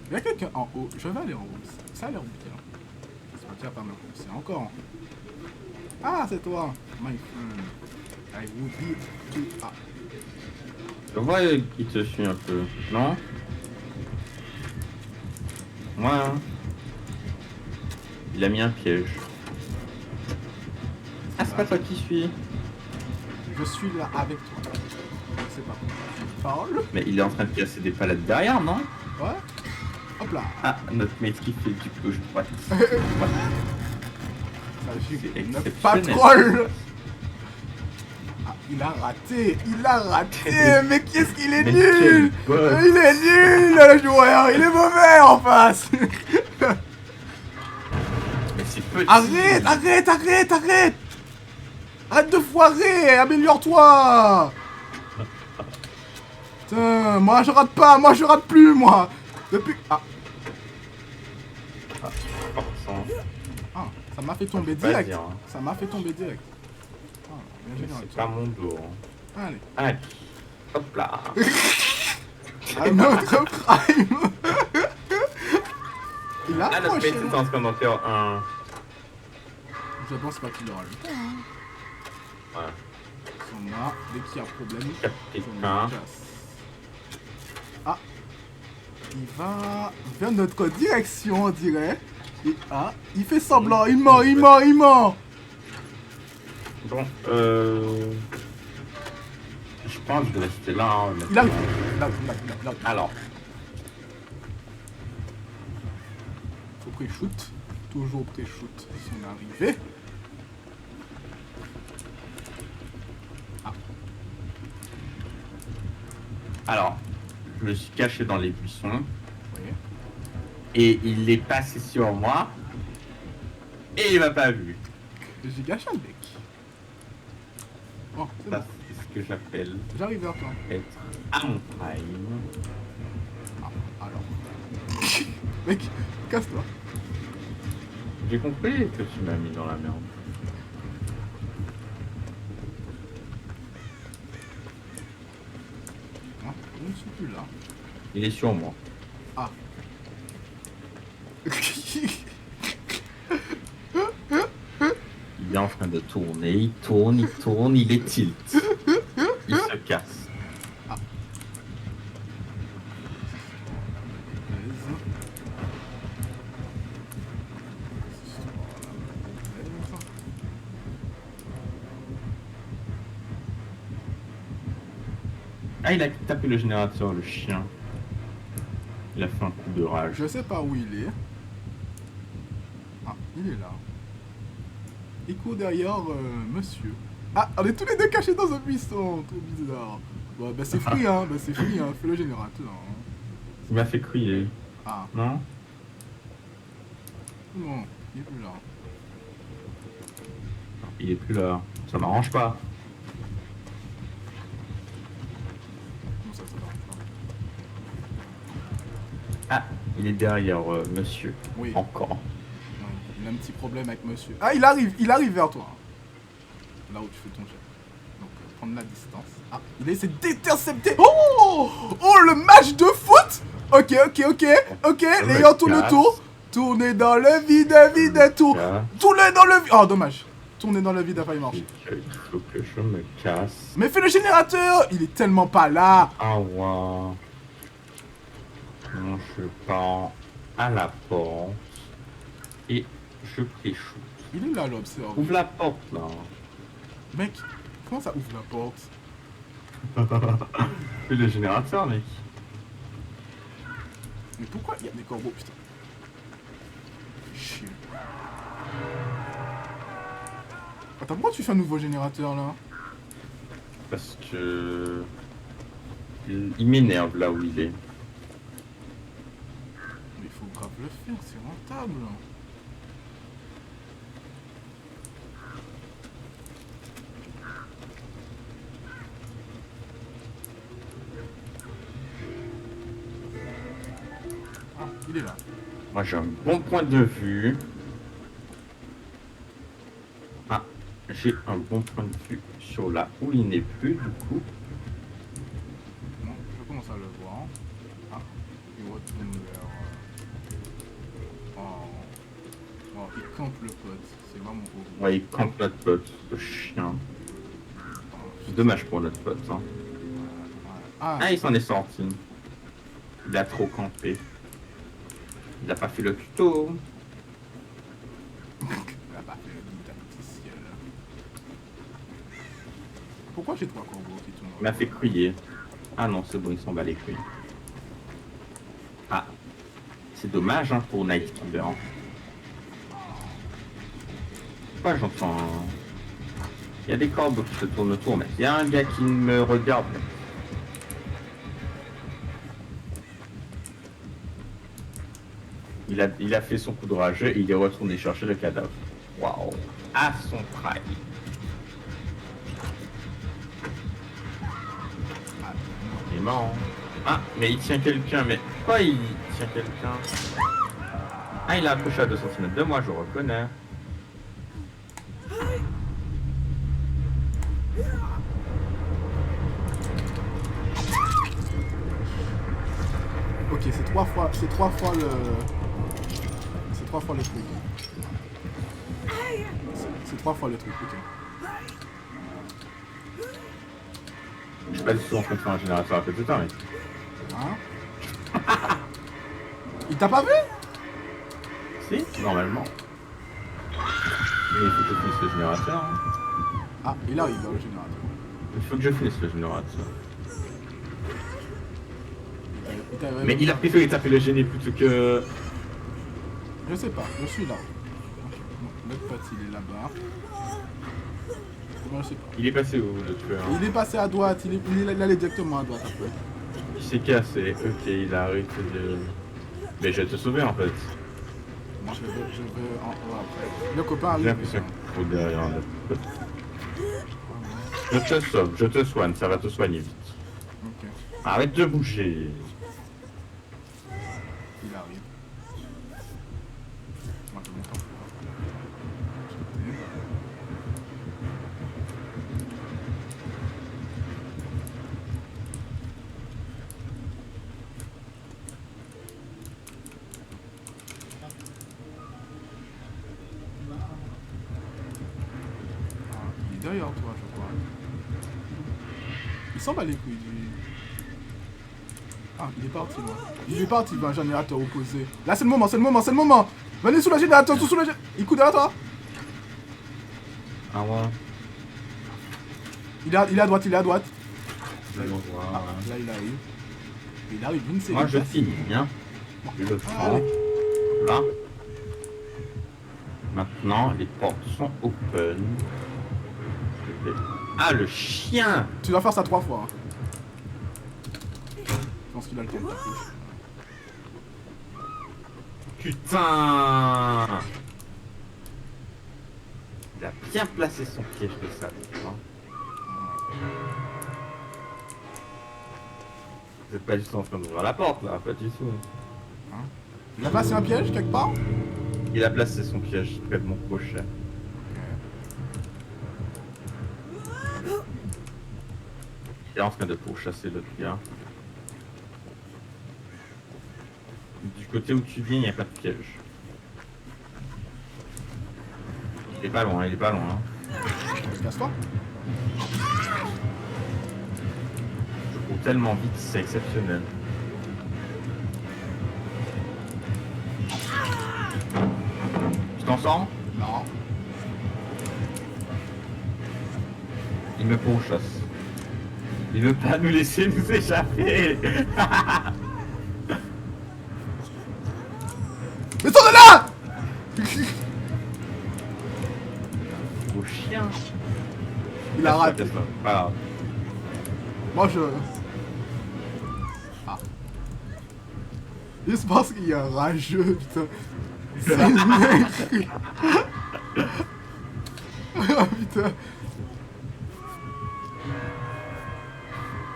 Il y a quelqu'un en haut. Je vais aller en haut. Ça a l'air bien. J'espère que tu vas pas me pousser encore. Ah, c'est toi. My friend. I would be to... Ah. Je vois qu'il te suit un peu. Non? Ouais. Hein. Il a mis un piège. Ah, c'est pas toi qui suis. Je suis là avec toi. Je sais pas pourquoi tu parles. Mais il est en train de casser des palettes derrière, non? Ouais. Hop là. Ah, notre mate qui fait du gauche-droite. Ça C'est gicle. Ne exceptionnel. pas troll. Ah, il a raté. Il a raté. Mais qu'est-ce qu'il est Mais nul. quel boss. Il est nul le joueur. Il est mauvais en face. Mais c'est petit. Arrête, arrête, arrête, arrête. Arrête de foirer. Améliore-toi. Putain, moi je rate pas. Moi je rate plus, moi. Depuis... Ah. m'a fait tomber Pas direct. dire, hein. Ça m'a fait tomber direct. Ah, bien Mais générateur. c'est pas mon dos. Hein. Allez. Allez. Hop là. Un autre prime. Il a Ah, notre approché. PC est en train d'en faire un. Je pense pas qu'il aura le temps. Hein. Ouais. On a, dès qu'il y a problème, Capté on un. le casse. Ah. Il va vers notre direction, on dirait. Et ah, il fait semblant, il ment, il ment, il ment. Bon, je pense que je vais rester là. Hein, Il arrive. maintenant. Là. Alors, Faut pré-shoot. Toujours pré-shoot. Son arrivée. alors, je me suis caché dans les buissons Oui. et il est passé sur moi et il m'a pas vu. J'ai gâché le deck. Oh, c'est Ça, bon. c'est ce que j'appelle J'arrive vers toi. être à mon prime. Ah, alors. Mec, casse-toi. J'ai compris que tu m'as mis dans la merde. Ah, je ne suis plus là. Il est sur moi. Ah. Il est en train de tourner, il tourne, il est tilt. Il se casse. Ah, il a tapé le générateur, le chien. Il a fait un coup de rage. Je sais pas où il est. Ah, il est là. Il court derrière monsieur. Ah, on est tous les deux cachés dans un buisson. Trop bizarre. Bon, bah c'est free, hein. Bah c'est free, hein. Fais le générateur. Hein. Il m'a fait crier. Ah, Non? non, il est plus là. Il est plus là. Ça m'arrange pas. Comment ça va? Ah, il est derrière monsieur. Oui. Encore. Ouais, il a un petit problème avec monsieur. Ah, il arrive vers toi. Là où tu fais ton jet. Donc, prendre la distance. Ah, il essaie d'intercepter. Oh! Oh, le match de foot! Ok. Léon tourne autour. Tournez dans le vide, tour. Tournez dans le vide. Oh, dommage. Tourner dans le vide a failli marcher. Il faut que je me casse. Mais fais le générateur! Il est tellement pas là. Ah ouais. Non, je pars à la porte. Et je pré-shoot. Il est là, l'observe. Ouvre la porte là. Mec, comment ça ouvre la porte? Fais le générateur, mec. Mais pourquoi il y a des corbeaux, putain? Chier. Attends, pourquoi tu fais un nouveau générateur là? Parce que. Il m'énerve là où il est. Mais il faut grave le faire, c'est rentable. Ah, il est là. Moi j'ai un bon point de vue. Ah, j'ai un bon point de vue sur là où il n'est plus du coup. Bon, je commence à le voir. Ah, il retourne vers... Oh, il campe le pote. C'est vraiment beau. Ouais, il campe notre pote, le chien. Oh, C'est dommage pour notre pote. Hein. Ah, Ah, il s'en est sorti. Il a trop campé. Il a pas fait le tuto. il a pas fait le guide artificiel. Pourquoi j'ai 3 corbeaux qui tournent? Il m'a fait crier. Ah non, c'est bon, il s'en bat les couilles. Ah, c'est dommage hein, pour Nightkeeper. Pourquoi j'entends... Il y a des corbeaux qui se tournent autour, mais il y a un gars qui me regarde. Il a fait son coup de rage et il est retourné chercher le cadavre. Waouh. À son prime. Il est mort. Hein. Ah, mais il tient quelqu'un, mais pourquoi il tient quelqu'un? Ah, il a approché à 2 cm de moi, je reconnais. Ok, c'est 3 fois le... C'est 3 fois le truc. C'est 3 fois le truc, ok. Je suis pas du tout en train de faire un générateur à côté de temps, mec. Hein? Il t'a pas vu? Si, normalement. Mais il faut que je finisse le générateur. Hein. Ah, il arrive dans le générateur. Il faut que je finisse le générateur. Mais il a préféré taper le génie plutôt que... Je sais pas, je suis là. L'autre pote il est là-bas. Bon, je sais pas. Il est passé où le tueur? Il est passé à droite, il allait directement à droite après. Il s'est cassé, ok, il a arrêté de... Mais je vais te sauver en fait. Moi je vais en haut après. Le copain J'ai arrive. l'impression qu'il faut derrière le... Je te sauve, je te soigne, ça va te soigner vite. Ok, Arrête de bouger. il arrive. Moi je monte en haut. Il est derrière toi, je crois. Il s'en bat les couilles du... Ah, il est parti, moi. Il est parti vers un générateur opposé. Là, c'est le moment, c'est le moment, c'est le moment. Venez sous le générateur, tout sous le générateur. Il court derrière toi. Ah ouais. Il est à droite, il est à droite. Allons voir. Ah, là, il arrive. Il arrive une série. Moi je finis, hein. Je le prends. Là. Maintenant, les portes sont open. Ah, le chien! Tu dois faire ça 3 fois. Hein. Je pense qu'il a le temps de taper. Putain! Il a bien placé son piège de ça, tu vois. Vous êtes pas du tout en train d'ouvrir la porte, là, pas du tout. Hein? Il a passé un piège quelque part? Il a placé son piège près de mon crochet. Il est en train de pourchasser l'autre gars. Du côté où tu viens, il n'y a pas de piège. Il est pas loin, il est pas loin. Hein. Casse-toi. Je cours tellement vite, c'est exceptionnel. Tu t'en sors? Non. Il me pourchasse. Il veut pas nous laisser nous échapper. Mais sors de là! Au chien. Il a raté. Casse-toi, pas grave. Moi je... Ah. Il se pense qu'il est rageux, putain. C'est mec. Oh putain.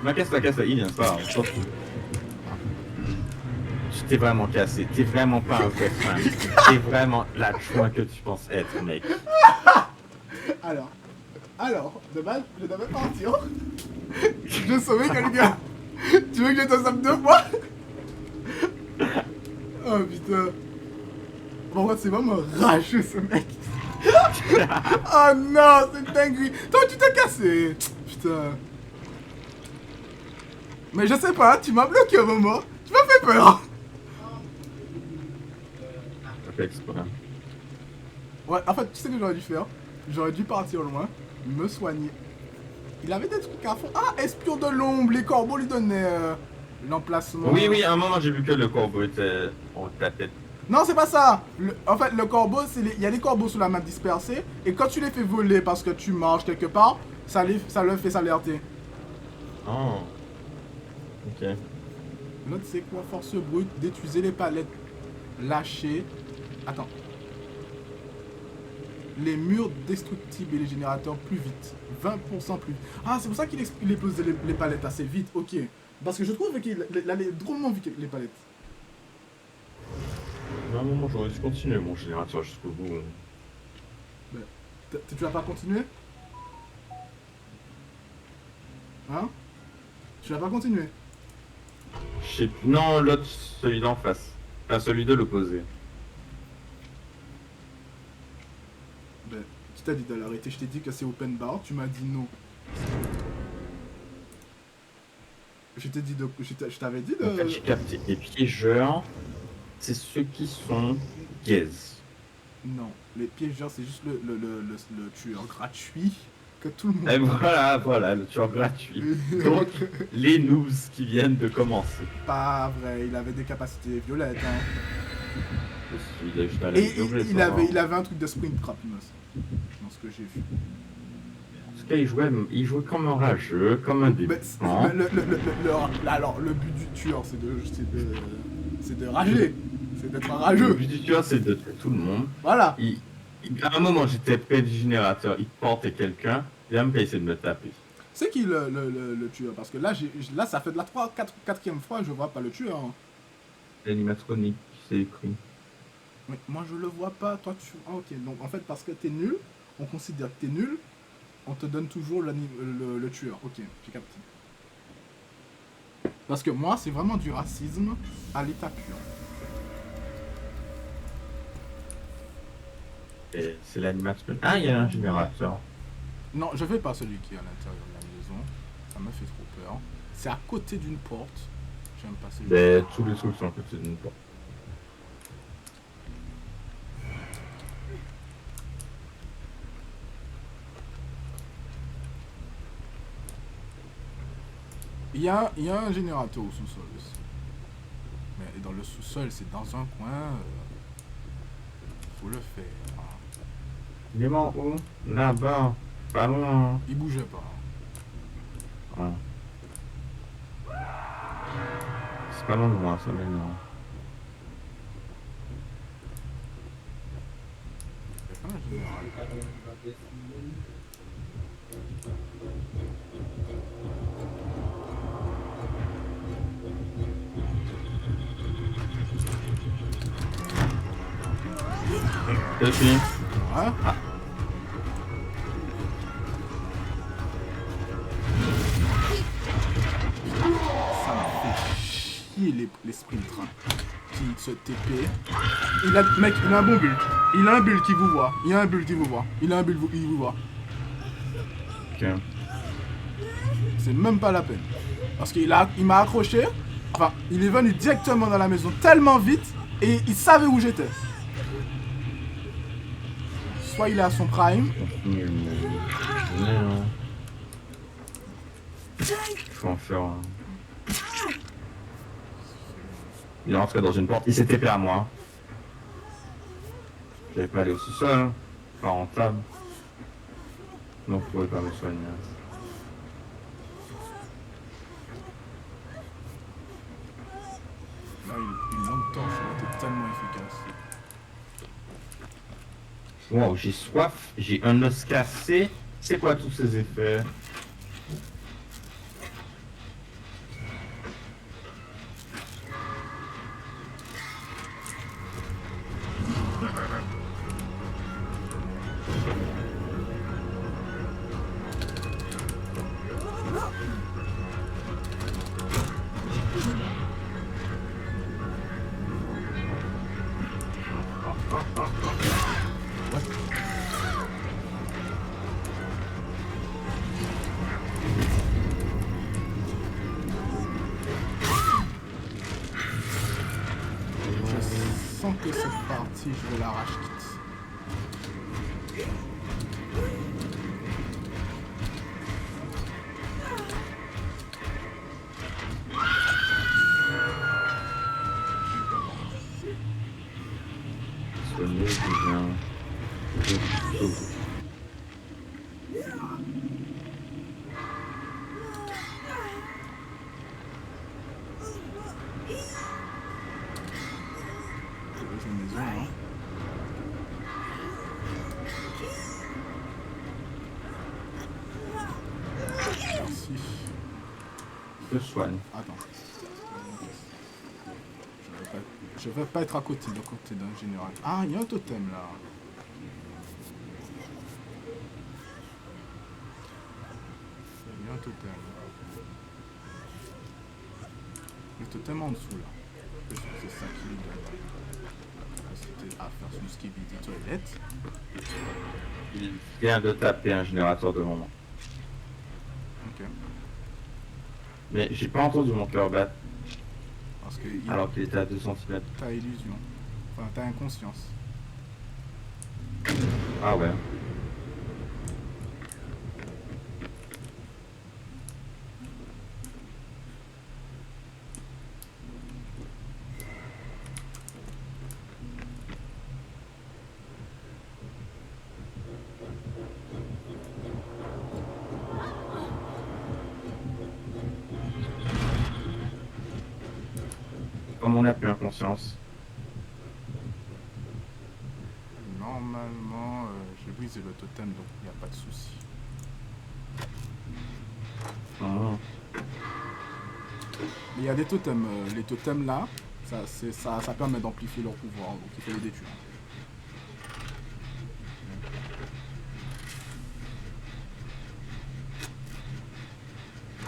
Non, casse-toi, il vient, c'est pas grave, on s'en fout. Tu t'es vraiment cassé, t'es vraiment pas un vrai fan. T'es vraiment la chouin que tu penses être, mec. Alors, de base, je devais partir. Je sauvais quelqu'un. Tu veux que je te sauve 2 fois? Oh putain. Bon, c'est vraiment rageux ce mec. Oh non, c'est dingue. Toi, tu t'es cassé. Putain. Mais je sais pas, tu m'as bloqué au moment. Tu m'as fait peur. Ok, exprès. Ouais, en fait, tu sais ce que j'aurais dû faire? J'aurais dû partir loin, me soigner. Il avait des trucs à fond. Ah, espion de l'ombre, les corbeaux lui donnaient l'emplacement. Oui, à un moment j'ai vu que le corbeau était en haut de ta tête. Non, c'est pas ça. En fait, le corbeau, il y a des corbeaux sous la map dispersés. Et quand tu les fais voler parce que tu marches quelque part, ça leur fait s'alerter. Oh. Ok. L'autre, c'est quoi? Force brute, détruisez les palettes. Lâcher. Attends. Les murs destructibles et les générateurs plus vite. 20% plus vite. Ah, c'est pour ça qu'il explose les palettes assez vite. Ok. Parce que je trouve qu'il allait drôlement vite les palettes. À un moment j'aurais dû continuer mon générateur jusqu'au bout. Tu vas pas continuer? Hein? Tu l'as pas continué? Non, l'autre, celui d'en face. Enfin, celui de l'opposé. Ben, qui t'a dit de l'arrêter? Je t'ai dit que c'est open bar, tu m'as dit non. Je t'ai dit de... Je t'avais dit En fait, de... j'ai capté. Les piégeurs, c'est ceux qui sont gaze. Non, les piégeurs, c'est juste le tueur gratuit que tout le monde... Et voilà, le tueur gratuit. Donc, les noobs qui viennent de commencer. Pas vrai, il avait des capacités violettes, hein. Il a juste à la Et violer, il ça avait, va. il avait un truc de sprint trap, il me semble, dans ce que j'ai vu. En tout cas, il jouait comme un rageux, comme un Mais, débutant. alors, le but du tueur, c'est de rager. C'est d'être un rageux. Le but du tueur, c'est de tuer tout le monde. Voilà. À un moment, j'étais près du générateur, il portait quelqu'un, il a même pas essayé de me taper. C'est qui le tueur? Parce que là, là, ça fait de la 4e fois, je vois pas le tueur. Hein. L'animatronique, c'est écrit. Mais moi, je le vois pas. Toi, tu... Ah, ok. Donc, en fait, parce que t'es nul, on considère que t'es nul, on te donne toujours le tueur. Ok, j'ai capté. Parce que moi, c'est vraiment du racisme à l'état pur. Et c'est l'animatronique. Ah, il y a un générateur. Non, je vais pas celui qui est à l'intérieur de la maison. Ça me fait trop peur. C'est à côté d'une porte. J'aime pas celui-là. Mais tous les trucs sont à côté d'une porte. Il y a un générateur au sous-sol aussi. Mais dans le sous-sol, c'est dans un coin. Faut le faire. Hein. Il est mort où? Là-bas. Pas loin. Il bougeait pas. Hein. Ouais. C'est pas loin de moi, ça, mais non. C'est pas un générateur. Je suis. Hein? Ah. Ça m'a fait chier les sprints. Qui se TP. Mec, il a un bon build. Il a un build qui vous voit. Il a un build qui vous voit. Il a un build qui vous voit. Ok. C'est même pas la peine. Parce qu'il m'a accroché. Enfin, il est venu directement dans la maison tellement vite. Et il savait où j'étais. Soit il est à son prime. Il faut en faire un. Il est rentré dans une porte, il s'est TP à moi. J'avais pas aller au sous-sol, hein. Pas rentable. Donc vous pouvez pas me soigner. Là, il l'entend, c'était tellement efficace. Wow, j'ai soif, j'ai un os cassé. C'est quoi tous ces effets? Je sens que cette partie, je vais l'arrache quitte. Soigner, je viens. Une maison, hein. Merci. Je soigne. Attends. Je vais pas être à côté d'un général. Ah, il y a un totem là. Il y a un totem. totem en dessous là. Parce que c'est ça qui lui donne la capacité à faire son skibidi toilette. Il vient de taper un générateur de moment. Ok. Mais j'ai pas entendu mon cœur battre Parce que alors qu'il était à 2 cm. t'as illusion. Enfin, t'as inconscience. Ah ouais. Comme on a plus inconscience. Normalement, j'ai brisé le totem, donc il n'y a pas de souci. Ah. Mais il y a des totems. Les totems là, ça permet d'amplifier leur pouvoir, donc il faut les détruire.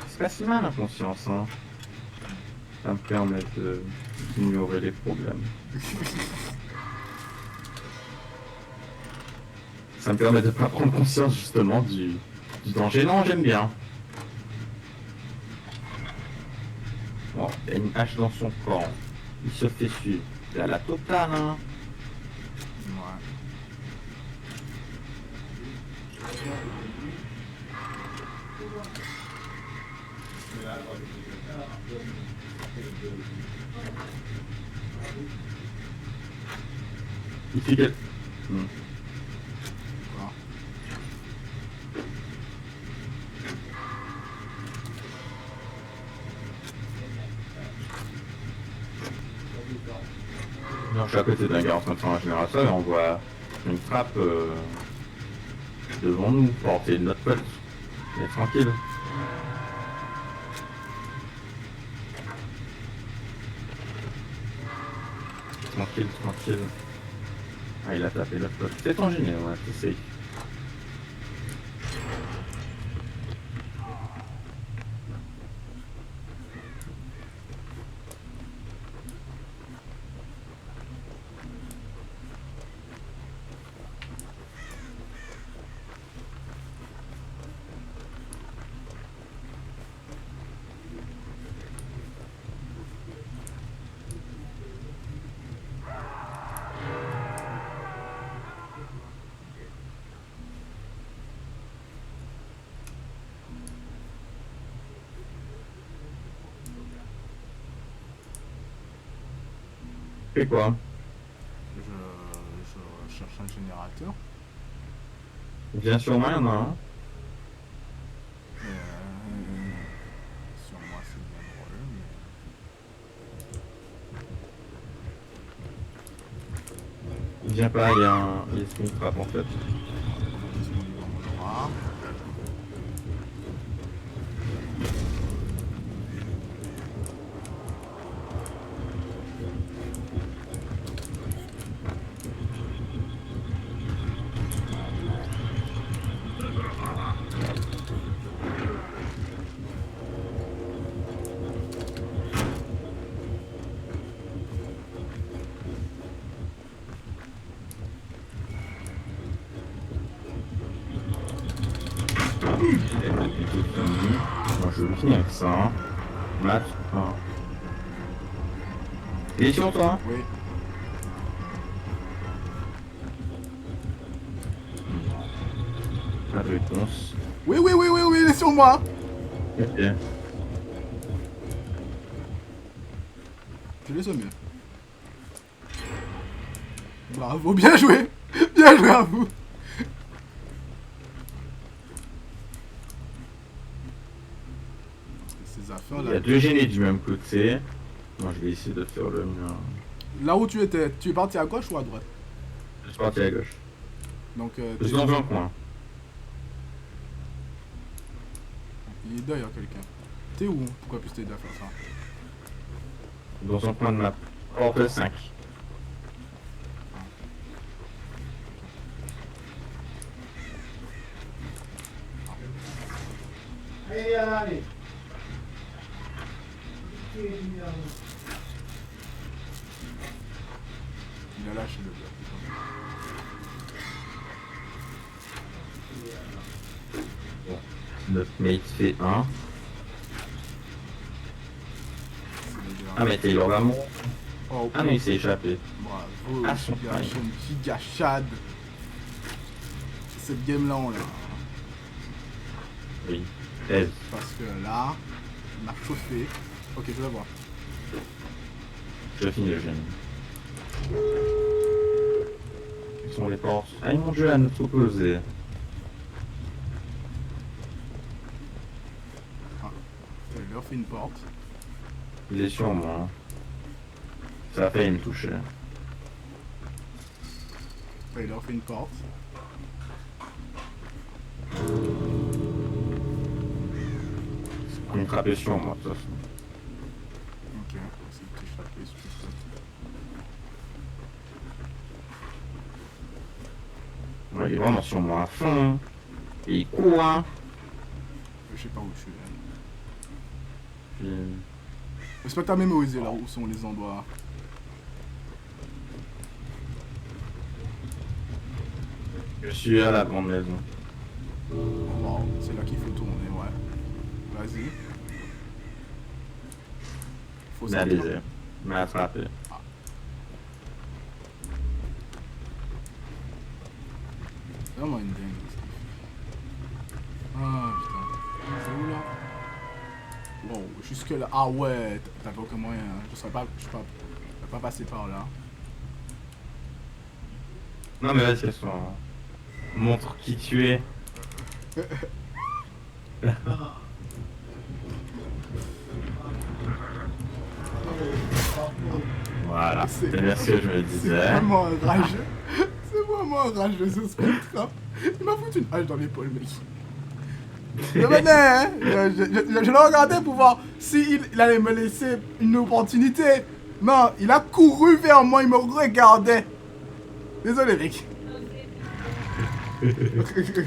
C'est pas si mal l'inconscience, hein. Ça me permet d'ignorer les problèmes. Ça me permet de pas prendre conscience justement du danger. Non, j'aime bien. Bon, il y a une hache dans son camp. Il se fait suivre. Il a la totale, hein. Ouais. Il fait quel... Voilà. Non, je suis à côté d'un gars en train de faire un générateur et on voit une trappe devant nous, porter de notre pote. Mais tranquille. Tranquille, tranquille. Ah, il a tapé notre pote. C'est ton génie, ouais, c'est safe. Fais quoi? Je cherche un générateur. Viens sur moi, il y en a un. Sur moi, c'est bien drôle, mais... Viens pas, il y a une trappe en fait. Qu'est-ce qu'on lui va mon aura? Moi je vais finir avec ça. Hein. Match 1. Il est sur toi? Oui. Pas de réponse. Oui, il est sur moi. Ok. Je l'ai sommé. Bravo, bien joué. Bien joué à vous. Ces affaires Il y a là. deux génies du même côté. Moi je vais essayer de faire le mien. Là où tu étais, tu es parti à gauche ou à droite? Je suis parti à gauche. Donc, Je suis dans un coin. il est derrière quelqu'un. T'es où? Pourquoi puisse t'aider à faire ça? Dans un coin de map. Porte 5. Allez, allez. Notre mate fait 1. C'est Ah, mais Taylor va mourir. Oh, Ah, non, il s'est échappé. bravo, Ah, son giga Chad. Cette game-là, on l'a. Oui. 16. Parce que là, il m'a chauffé. Ok, je vais voir. Je finis le jeune. Ils sont les portes. Ah, mon dieu, à notre opposé. Il leur fait une porte. Il est sur moi. Ça a failli me toucher. Il leur fait une porte. On est frappé sur moi, de toute façon. Ok, on va essayer de t'échapper, s'il te plaît. Ouais, il est vraiment sur moi à fond. Et il court, hein. Je sais pas où je suis. Puis... J'espère que t'as mémorisé là où sont les endroits. Je suis à la grande maison. Wow, c'est là qu'il faut tourner, ouais. Vas-y. Faut Il m'a sortir. baisé. Il m'a attrapé. C'est vraiment une dingue. Ce qu'il fait. Ah putain. C'est où là? Wow, jusque là. Ah ouais, t'avais aucun moyen. Hein. Je serais pas passé par là. Non, mais vas-y, son... montre qui tu es. Voilà, c'est bien ce que je me C'est disais. vraiment un rageux. C'est vraiment un rageux ce spectre. Il m'a foutu une hache dans l'épaule, mec. Je venais, hein. Je le regardais pour voir s'il allait me laisser une opportunité. Non, il a couru vers moi, il me regardait. Désolé, mec.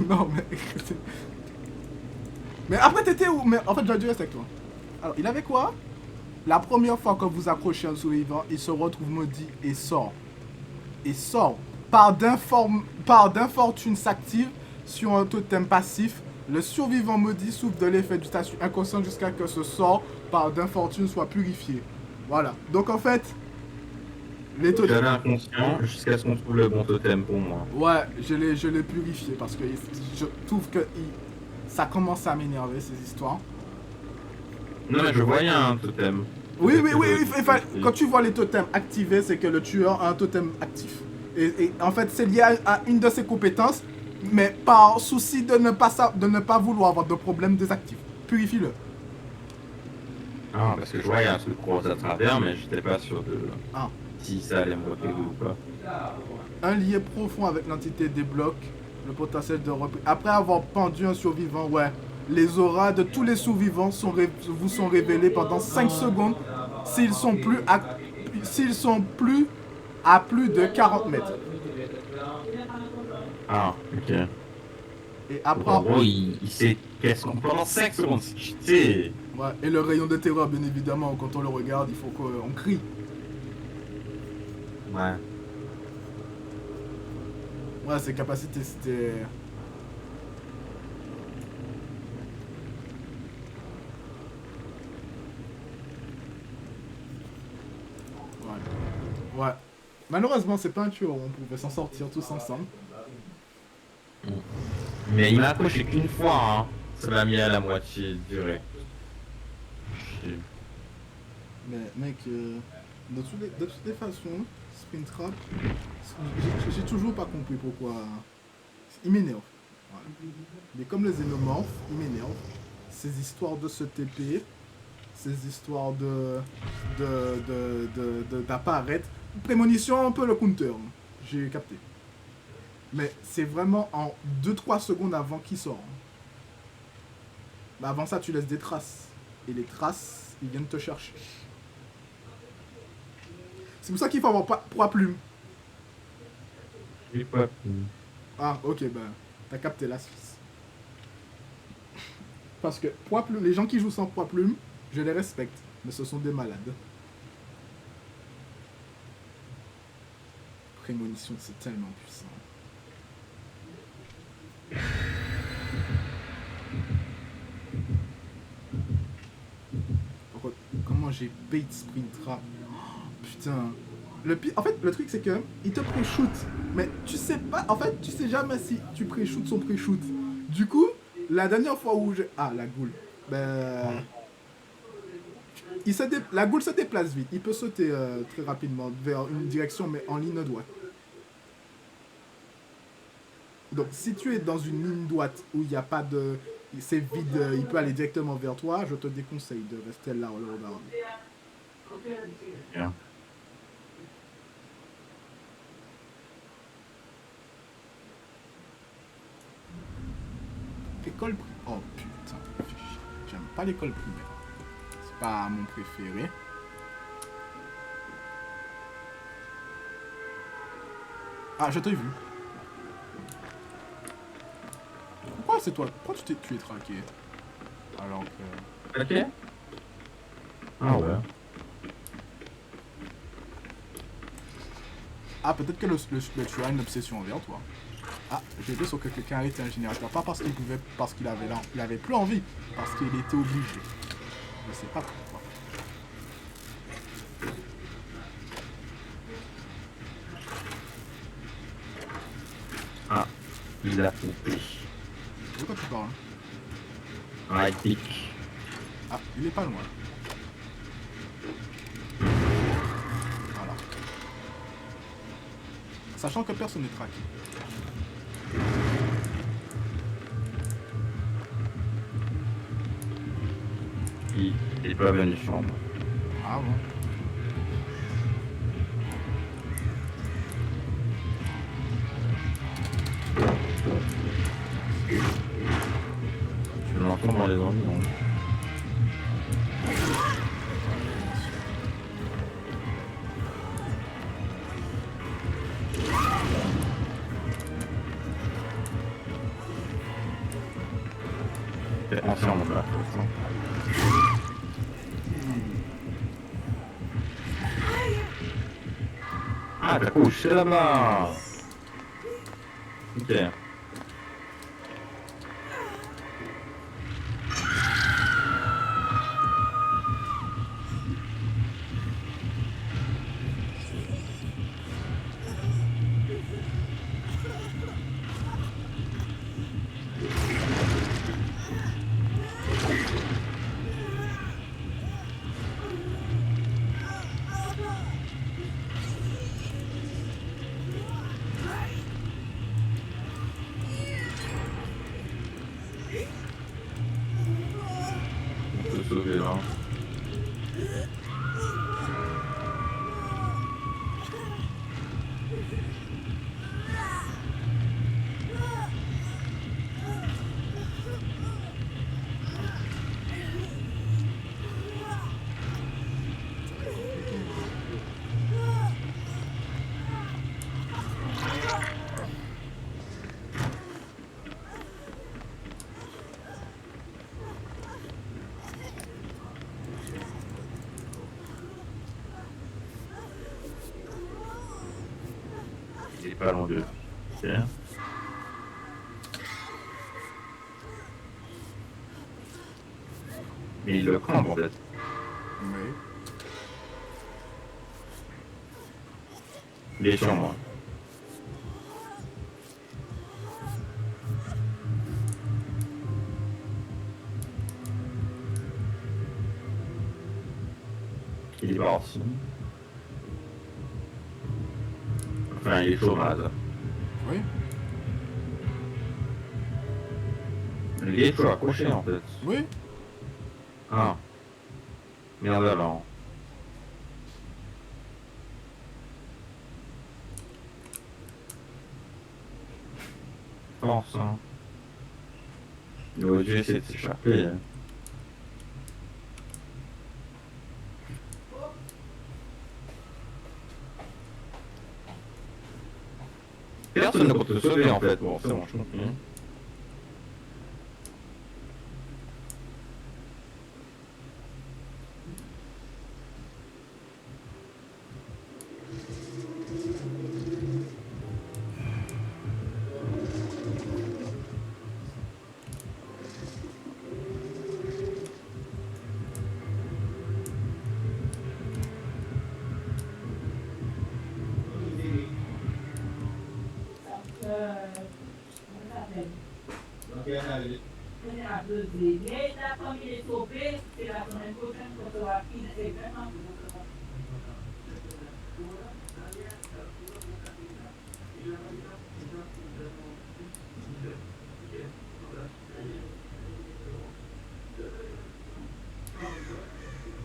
Non, mais... Mais après, t'étais où? Mais en fait, j'aurais dû rester avec toi. Alors, il avait quoi? La première fois que vous accrochez un survivant, il se retrouve maudit et sort. Et sort. Par d'infortune s'active sur un totem passif. Le survivant maudit souffre de l'effet du statut inconscient jusqu'à que ce sort par d'infortune soit purifié. Voilà. Donc en fait, les totems... J'avais inconscient jusqu'à ce qu'on trouve le bon totem pour moi. Ouais, je l'ai purifié parce que je trouve que ça commence à m'énerver ces histoires. Non, mais je voyais un totem. Oui, quand tu vois les totems activés, c'est que le tueur a un totem actif. Et en fait, c'est lié à une de ses compétences, mais par souci de ne pas vouloir avoir de problème désactif. Purifie-le. Ah, parce que je voyais un truc rose à travers, mais j'étais pas sûr de Ah. si ça allait me repérer ou pas. Un lien profond avec l'entité débloque le potentiel de reprise. Après avoir pendu un survivant, ouais, les auras de tous les survivants vous sont révélées pendant 5 secondes s'ils sont plus à plus de 40 mètres. Ah, ok. Et après... En gros, il sait qu'est-ce qu'on pendant 5 secondes. C'est... Ouais, et le rayon de terreur, bien évidemment, quand on le regarde, il faut qu'on crie. Ouais. Ouais, ses capacités, c'était... Ouais. Ouais. Malheureusement, c'est pas un tueur, on pouvait s'en sortir tous ensemble. Mais il m'a accroché qu'une fois, hein. Ça m'a mis à la moitié direct. Mais mec, de toutes les façons, Springtrap, j'ai toujours pas compris pourquoi. Il m'énerve. Voilà. Il est comme les xénomorphes, il m'énerve. Ces histoires de se TP, ces histoires d'apparaître. Prémonition, un peu le counter. J'ai capté. Mais c'est vraiment en 2-3 secondes avant qu'il sort. Bah avant ça, tu laisses des traces. Et les traces, ils viennent te chercher. C'est pour ça qu'il faut avoir poids plume. Oui, pas. Ah, ok, bah, t'as capté la Suisse. Parce que poids plume, les gens qui jouent sans poids plume, je les respecte. Mais ce sont des malades. Prémonition, c'est tellement puissant. j'ai bait sprint trap. Oh, putain. Le pire, en fait, le truc c'est que il te pré-shoot, mais tu sais pas, en fait, tu sais jamais si tu pré-shoot son pré-shoot. Du coup, la dernière fois où je... Ah, la goule. Ben... La goule se déplace vite. Il peut sauter très rapidement vers une direction, mais en ligne droite. Donc, si tu es dans une ligne droite où il n'y a pas de... C'est vide, il peut aller directement vers toi, je te déconseille de rester là, le regarder. Bien. École primaire. Oh putain, j'aime pas l'école primaire. C'est pas mon préféré. Ah, je t'ai vu. Pourquoi c'est toi? Pourquoi tu es traqué? Alors que... Ok. Ah ouais. Ah, peut-être que tu as une obsession envers toi. Ah, j'ai vu sur que quelqu'un était un générateur. Pas parce qu'il pouvait, parce qu'il avait, il avait plus envie, parce qu'il était obligé. Je sais pas pourquoi. Ah, il a coupé. De quoi tu parles? Right click. Ah, il est pas loin. Voilà. Sachant que personne n'est traqué. Il est pas venu sur moi. Ah bon. Je l'entends dans les environs. C'est entièrement de la faute. Ah, t'as couché là-bas. Ok. On peut sauver là. Il est pas loin de. Ok. Mais il le cambre en fait. Oui. Il est sur moi. Il est parti. Enfin, il est chaud dans la zone. Oui. Il est chaud accroché en fait. Oui. Ah. Merde alors. Force, hein. Il aurait dû essayer de s'échapper. Personne ne peut te sauver en fait. Bon, c'est bon, je continue.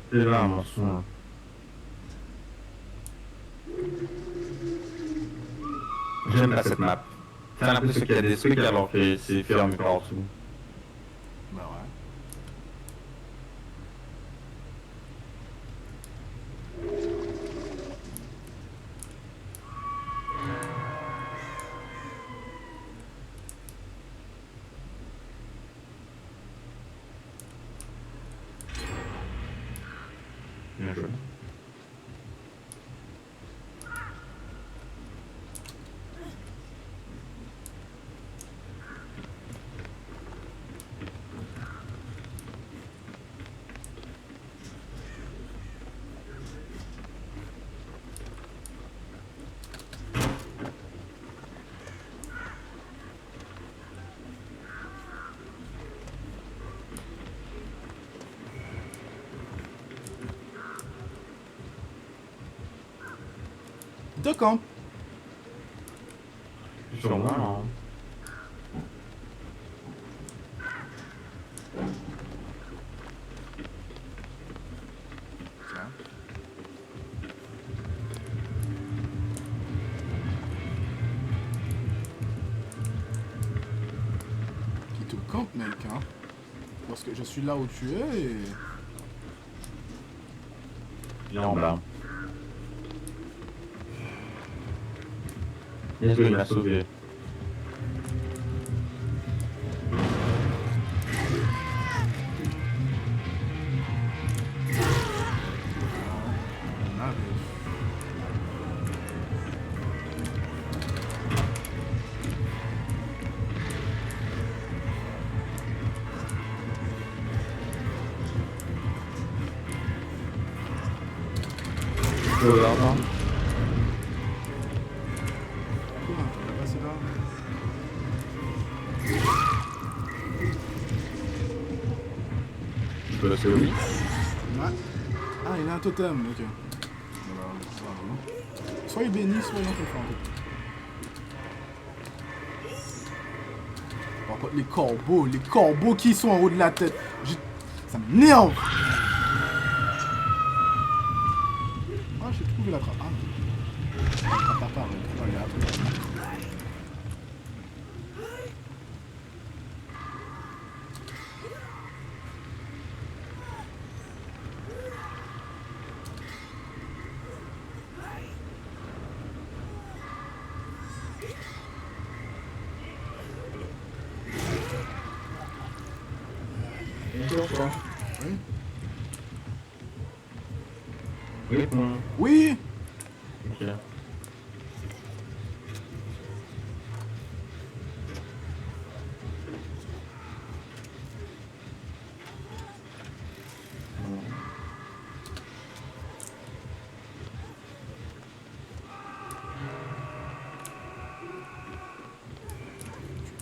C'est là, mon son. J'aime pas cette map. T'as l'impression qu'il y a des trucs alors que c'est fermé partout. Bah ouais. Bien joué. Deux camps. Sûrement, hein. Tiens. Qui te campe, mec, hein. Parce que je suis là où tu es et... Il est en bas. Bien joué, il m'a sauvé. On arrive. Là. Quoi? Tu vas passer là? Je peux passer oui. Ouais. Ah, il a un totem, ok. Voilà, ça va. Soyez bénis, soyez contents. Par contre, les corbeaux qui sont en haut de la tête, ça m'énerve! Ah, j'ai trouvé la trappe. Ah, non. Papa, regarde. Bonjour, toi. Oui? Oui, bon. Oui! Ok. Je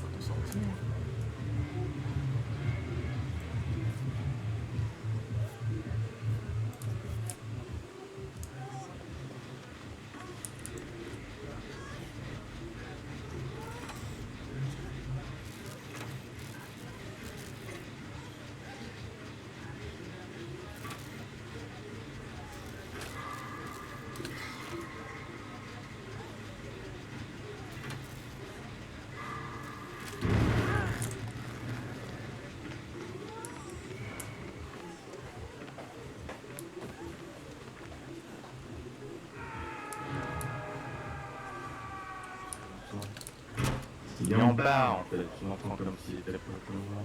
peux te sortir. Il est en bas, en fait. Je l'entends comme s'il était plus loin.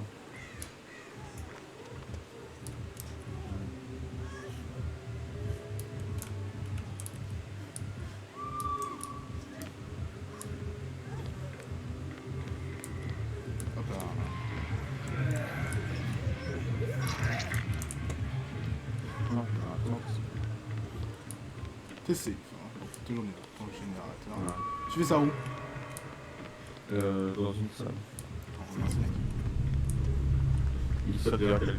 Hop là. Non, attends. T'es safe, hein. Faut toujours venir dans le générateur. Ouais. Tu fais ça où? Dans une salle. Oh, merci, mec. saute vers quelqu'un.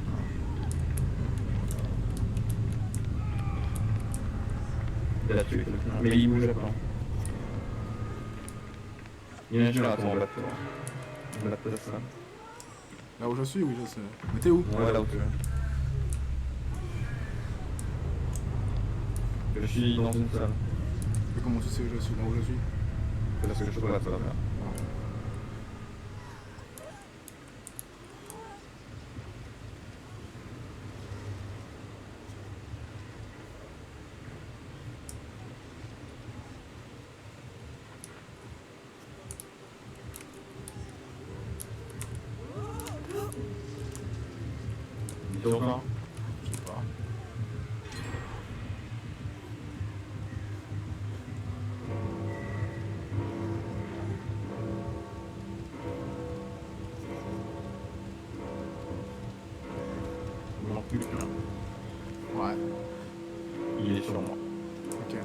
Il a tué quelqu'un, mais il bougeait pas. Il y a un générateur en bas de toi. On l'a peut-être ça. Là où je suis, oui, je sais. Mais t'es où? Ouais, là où tu es. Je suis dans une salle. Et comment tu sais que je suis là où je suis? Parce que je trouve la salle. Sur 20. Je sais pas. Il manque plus qu'un. Ouais, Il est sur moi. ok.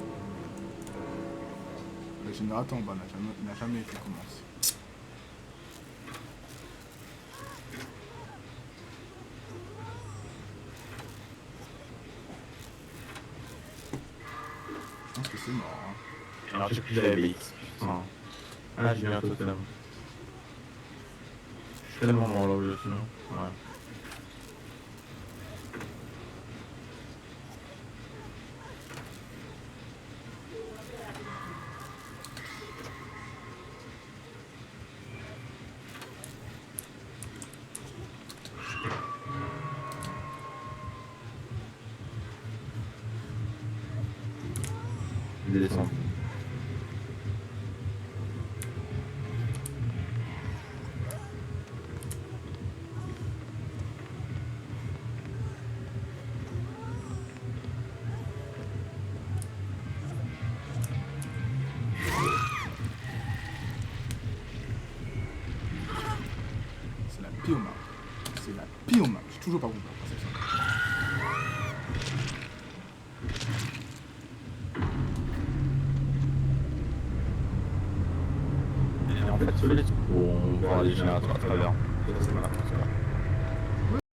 Le générateur en bas n'a jamais été commencé. Je pense que c'est mort. Hein. Alors j'ai plus d'ABX. Putain. Ah, j'ai eu un totem. Je suis tellement mort là où je suis. Ouais. Il descend. C'est la pire map. C'est la pire map. J'ai toujours pas compris la perception. Et en fait, celui où on voit les générateurs à travers. Ça, c'est malin, ça.